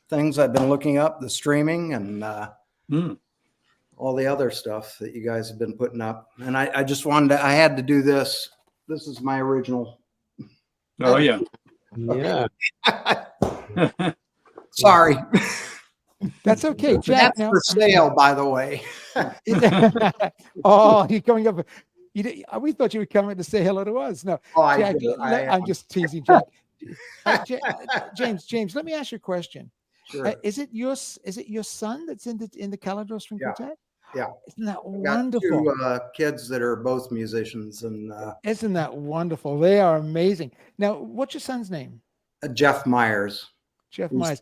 things I've been looking up, the streaming and all the other stuff that you guys have been putting up. And I just wanted to, I had to do this. This is my original. Oh yeah. Yeah. Sorry. that's okay, Jack. That's for sale, by the way. Oh, you're coming up. We thought you were coming to say hello to us. No, Oh, Jack, I'm just teasing, Jack. James, let me ask you a question. Sure. Is it your son that's in the Calidor String Quartet? Yeah. Isn't that Got wonderful? two kids that are both musicians, and Isn't that wonderful? They are amazing. Now, what's your son's name? Jeff Myers. Jeff Myers.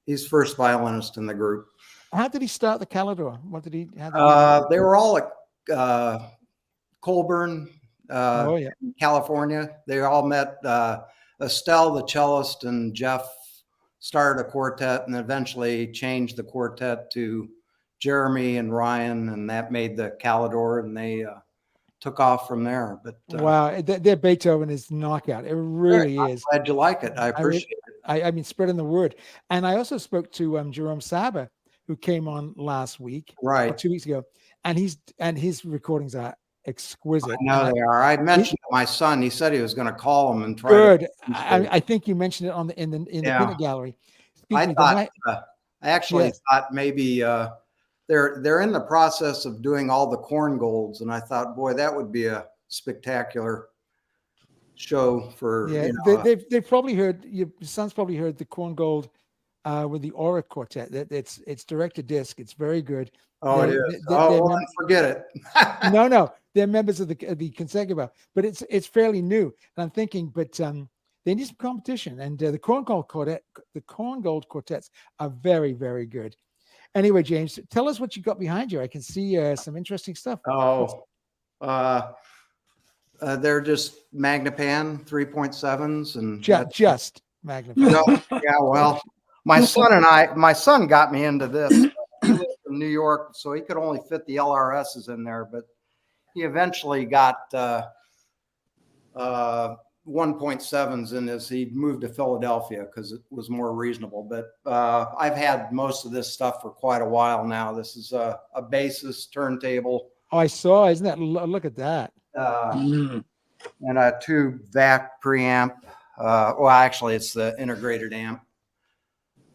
He's first violinist in the group. How did he start the Calidor? They were all at Colburn, California. They all met Estelle, the cellist, and Jeff started a quartet and eventually changed the quartet to Jeremy and Ryan, and that made the Calidor, and they took off from there. But wow, their Beethoven is knockout. It really is. I'm glad you like it. I appreciate it. I mean, spreading the word. And I also spoke to Jerome Saba, who came on last week, or 2 weeks ago, and his recordings are exquisite. I know they are. I mentioned to my son. He said he was going to call him and try. Good. I think you mentioned it in the peanut gallery. I actually thought maybe they're in the process of doing all the corn golds, and I thought, boy, that would be a spectacular show for Yeah, you know, they've probably heard, your son's probably heard the Corn Gold with the Aura Quartet. It's direct to disc. It's very good. oh, it They- is. they- Oh, they're well, mem- then forget it. no, they're members of the consecutive, but it's fairly new. And I'm thinking, but they need some competition. And the Corn Gold Quartets are very, very good. Anyway, James, tell us what you got behind you. I can see some interesting stuff. Oh, they're just Magnapan 3.7s and Just magnify. no, yeah, well, my son got me into this. He lived in New York, so he could only fit the LRSs in there, but he eventually got 1.7s in his. He moved to Philadelphia because it was more reasonable. But I've had most of this stuff for quite a while now. This is a bassist turntable. Oh, I saw. Isn't that? Look at that. And a tube VAC preamp. Well, actually, it's the integrated amp.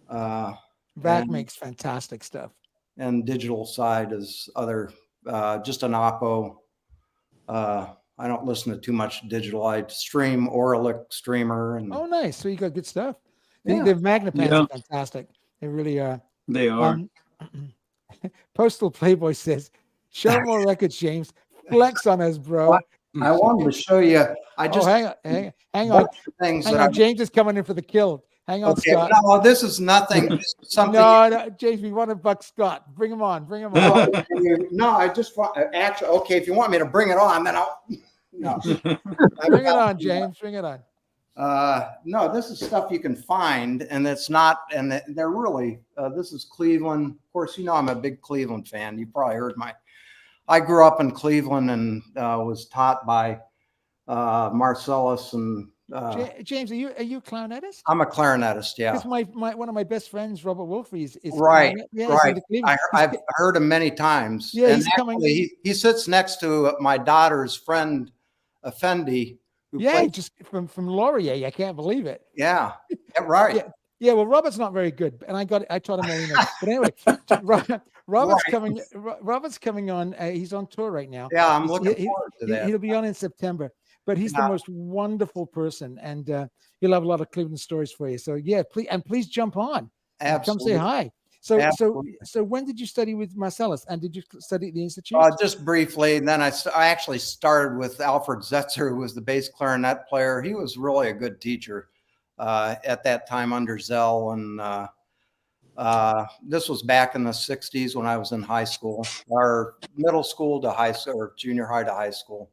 VAC makes fantastic stuff. And digital side is other, just an Oppo. I don't listen to too much digital. I stream Oralic streamer. And Oh, nice. So you got good stuff. Yeah. The Magnapans Yeah. are fantastic. They really are. They are. Postal Playboy says, "Show more records, James. Flex on us, bro." I wanted to show you. I just hang on. bunch of things Hang that on. James is coming in for the kill. Hang on, Okay, Scott. no, this is nothing. This is something. No, James, we want to buck Scott. Bring him on. Bring him on. No, I just want actually. Okay, if you want me to bring it on, then I'll. No, Bring it on, James. Bring it on. No, this is stuff you can find, and it's not. And they're really. This is Cleveland. Of course, you know I'm a big Cleveland fan. You probably heard my. I grew up in Cleveland and was taught by Marcellus and. James, are you a clarinetist? I'm a clarinetist. Yeah. Because my one of my best friends, Robert Wolfrey, is Right, yeah, right. he's into Cleveland. I've heard him many times. Yeah, and he's coming- actually, he sits next to my daughter's friend, Effendi. Who Yeah, plays- just from Laurier. I can't believe it. yeah, right. Yeah. Yeah, well, Robert's not very good, and I taught him all he knows. But anyway, Robert's Right. coming. Robert's coming on. He's on tour right now. Yeah, I'm looking forward to that. He'll be on in September. But he's the most wonderful person, and he'll have a lot of Cleveland stories for you. So yeah, please jump on. Absolutely. Come say hi. So Absolutely. so when did you study with Marcellus, and did you study at the institute? Just briefly, and then I actually started with Alfred Zetzer, who was the bass clarinet player. He was really a good teacher at that time under Zell, and this was back in the 60s when I was in high school, or middle school to high school, or junior high to high school.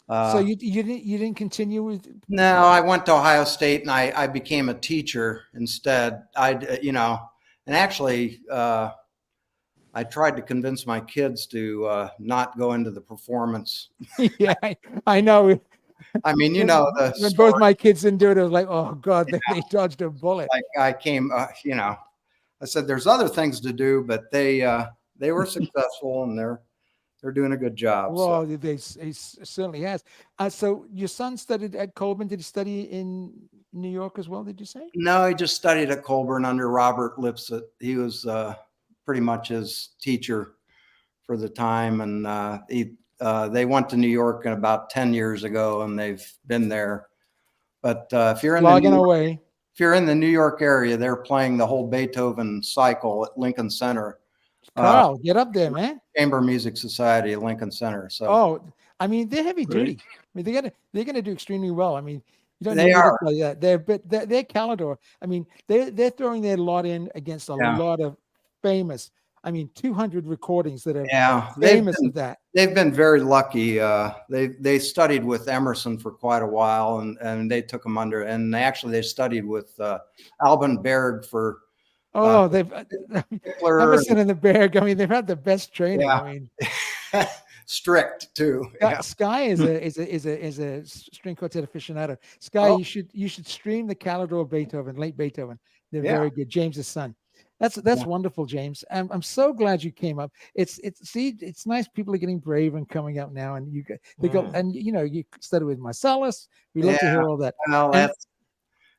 So you didn't continue with? No, I went to Ohio State and I became a teacher instead. And actually, I tried to convince my kids to not go into the performance. Yeah, I know. I mean, you know, when both my kids didn't do it, I was like, oh God, they dodged a bullet. Like I came, I said, there's other things to do, but they were successful and they're doing a good job. Well, So. he certainly has. So your son studied at Colburn. Did he study in New York as well? Did you say? No, he just studied at Colburn under Robert Lipset. He was pretty much his teacher for the time, and they went to New York about 10 years ago, and they've been there. But if you're in the New York area, they're playing the whole Beethoven cycle at Lincoln Center. Carl, get up there, man. Chamber Music Society at Lincoln Center. So I mean, they're heavy duty. I mean, they're gonna do extremely well. I mean, you don't They need to are. play that. They're Calidor. I mean, they're throwing their lot in against a lot of famous. I mean, 200 recordings that are famous of that. They've been very lucky. They studied with Emerson for quite a while, and they took him under. And they studied with Alban Berg for. They've Emerson and the Berg. I mean, they've had the best training. Yeah. I mean, strict too. Sky is a string quartet aficionado. Sky, you should stream the Calidor Beethoven, late Beethoven. They're very good. James's son. That's wonderful, James. I'm so glad you came up. It's nice. People are getting brave and coming up now, and you studied with Marcellus. We love to hear all that. Well,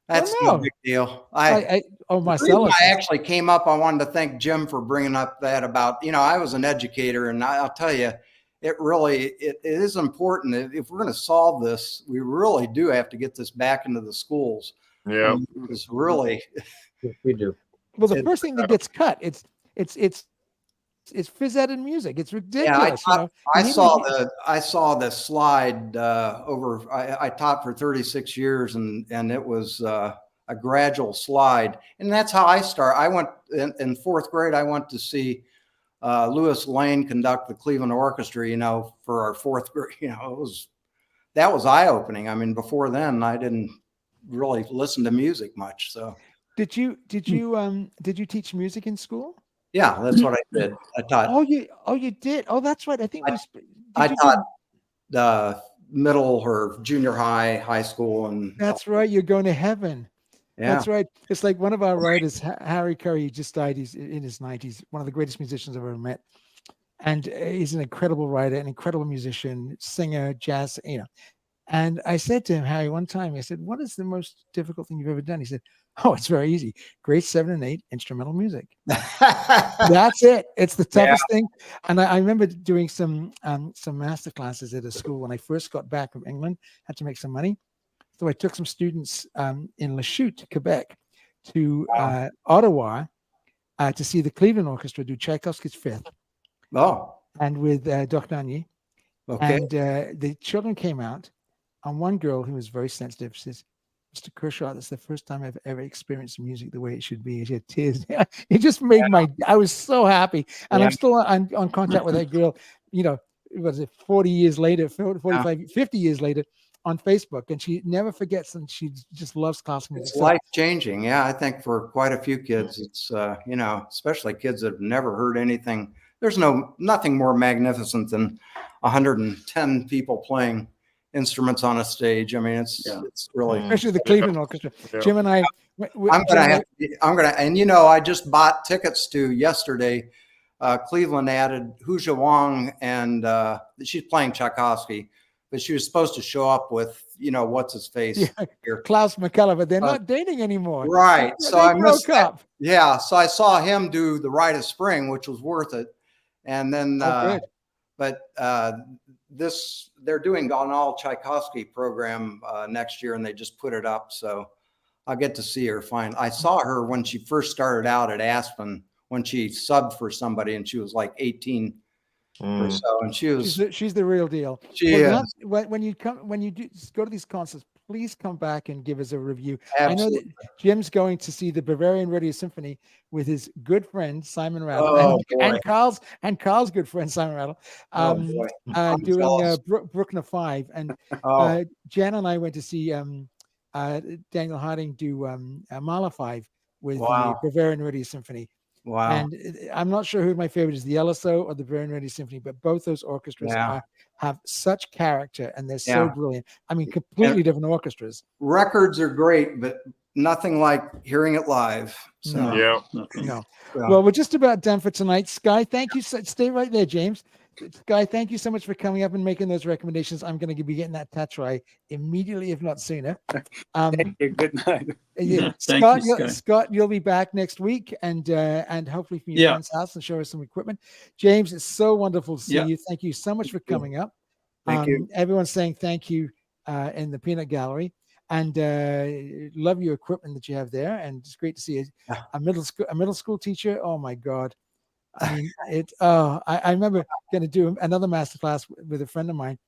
that's no big deal. Marcellus. I actually came up. I wanted to thank Jim for bringing up that about, I was an educator, and I'll tell you, it really, it is important. If we're going to solve this, we really do have to get this back into the schools. Yeah. It's really, We do. Well, the first thing that gets cut, it's phys ed and music. It's ridiculous. I saw the slide over. I taught for 36 years, and it was a gradual slide, and that's how I start. I went in fourth grade. I went to see Lewis Lane conduct the Cleveland Orchestra. For our fourth grade. That was eye opening. I mean, before then, I didn't really listen to music much. So, did you teach music in school? Yeah, that's what I did. I taught. You did. Oh, that's right. I think I taught the middle or junior high school, and that's right. You're going to heaven. Yeah. That's right. It's like one of our writers, Harry Curry, he just died. He's in his 90s. One of the greatest musicians I've ever met, and he's an incredible writer, an incredible musician, singer, jazz. And I said to him, Harry, one time, I said, "What is the most difficult thing you've ever done?" He said, "Oh, it's very easy. Grades 7 and 8, instrumental music." That's it. It's the toughest thing. And I remember doing some master classes at a school when I first got back from England, had to make some money. So I took some students in Lachute, Quebec, to Ottawa to see the Cleveland Orchestra do Tchaikovsky's Fifth. Oh. And with Dochnani. Okay. And the children came out, and one girl who was very sensitive says, "Mr. Kershaw, that's the first time I've ever experienced music the way it should be." She had tears. It just made I was so happy. And I'm still on contact with that girl, was it 40 years later, 45, 50 years later on Facebook. And she never forgets, and she just loves classical music. It's life-changing. Yeah, I think for quite a few kids, it's, especially kids that have never heard anything. There's nothing more magnificent than 110 people playing instruments on a stage. I mean, it's really, especially the Cleveland Orchestra. Yeah. Jim and I, I'm gonna, and I just bought tickets to yesterday. Cleveland added Huja Wang, and she's playing Tchaikovsky, but she was supposed to show up with, what's his face here, Klaus Micallef, but they're not dating anymore. Right. So I missed up. Yeah. So I saw him do The Rite of Spring, which was worth it. And then, but they're doing an all Tchaikovsky program next year, and they just put it up. So I'll get to see her. I saw her when she first started out at Aspen, when she subbed for somebody, and she was like 18 or so, and she's the real deal. She is. When you go to these concerts, please come back and give us a review. Absolutely. I know that Jim's going to see the Bavarian Radio Symphony with his good friend Simon Rattle, and Carl's good friend Simon Rattle, doing Bruckner 5, and Jan and I went to see Daniel Harding do Mahler 5 with the Bavarian Radio Symphony. Wow. And I'm not sure who my favorite is, the LSO or the Bavarian Radio Symphony, but both those orchestras have such character, and they're so brilliant. I mean, completely different orchestras. Records are great, but nothing like hearing it live. So no. Well, we're just about done for tonight. Sky, thank you. Stay right there, James. Sky, thank you so much for coming up and making those recommendations. I'm going to be getting that Tatrai immediately, if not sooner. Thank you. Good night. Scott, you'll be back next week, and hopefully from your friend's house, and show us some equipment. James, it's so wonderful to see you. Thank you so much for coming up. Thank you. Everyone's saying thank you in the Peanut Gallery, and love your equipment that you have there. And it's great to see a middle school teacher. Oh my God. I mean, I remember going to do another masterclass with a friend of mine,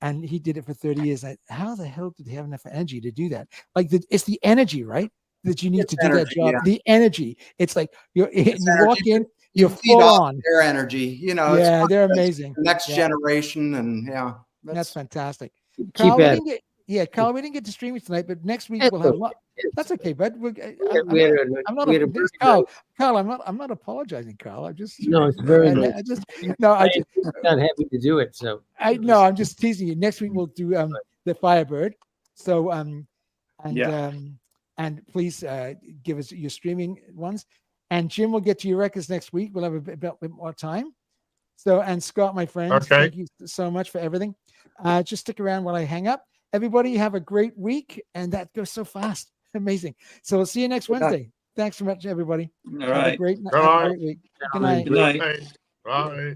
and he did it for 30 years. How the hell did he have enough energy to do that? Like, it's the energy, right? That you need to do that job. Yeah. The energy. It's like you walk in, you're full on. Their energy, Yeah, they're amazing. The next generation, and that's fantastic. Carl, Carl, we didn't get to stream it tonight, but next week we'll have a lot. That's okay, bud. Carl, I'm not apologizing, Carl. I'm just it's very nice. I'm not happy to do it. So I'm just teasing you. Next week we'll do the Firebird. So and please give us your streaming ones. And Jim will get to your records next week. We'll have a bit more time. So, and Scott, my friend, thank you so much for everything. Just stick around while I hang up. Everybody have a great week, and that goes so fast. Amazing. So we'll see you next Wednesday. Thanks so much, everybody. All right. Have a great week. Good night. Good night. Bye.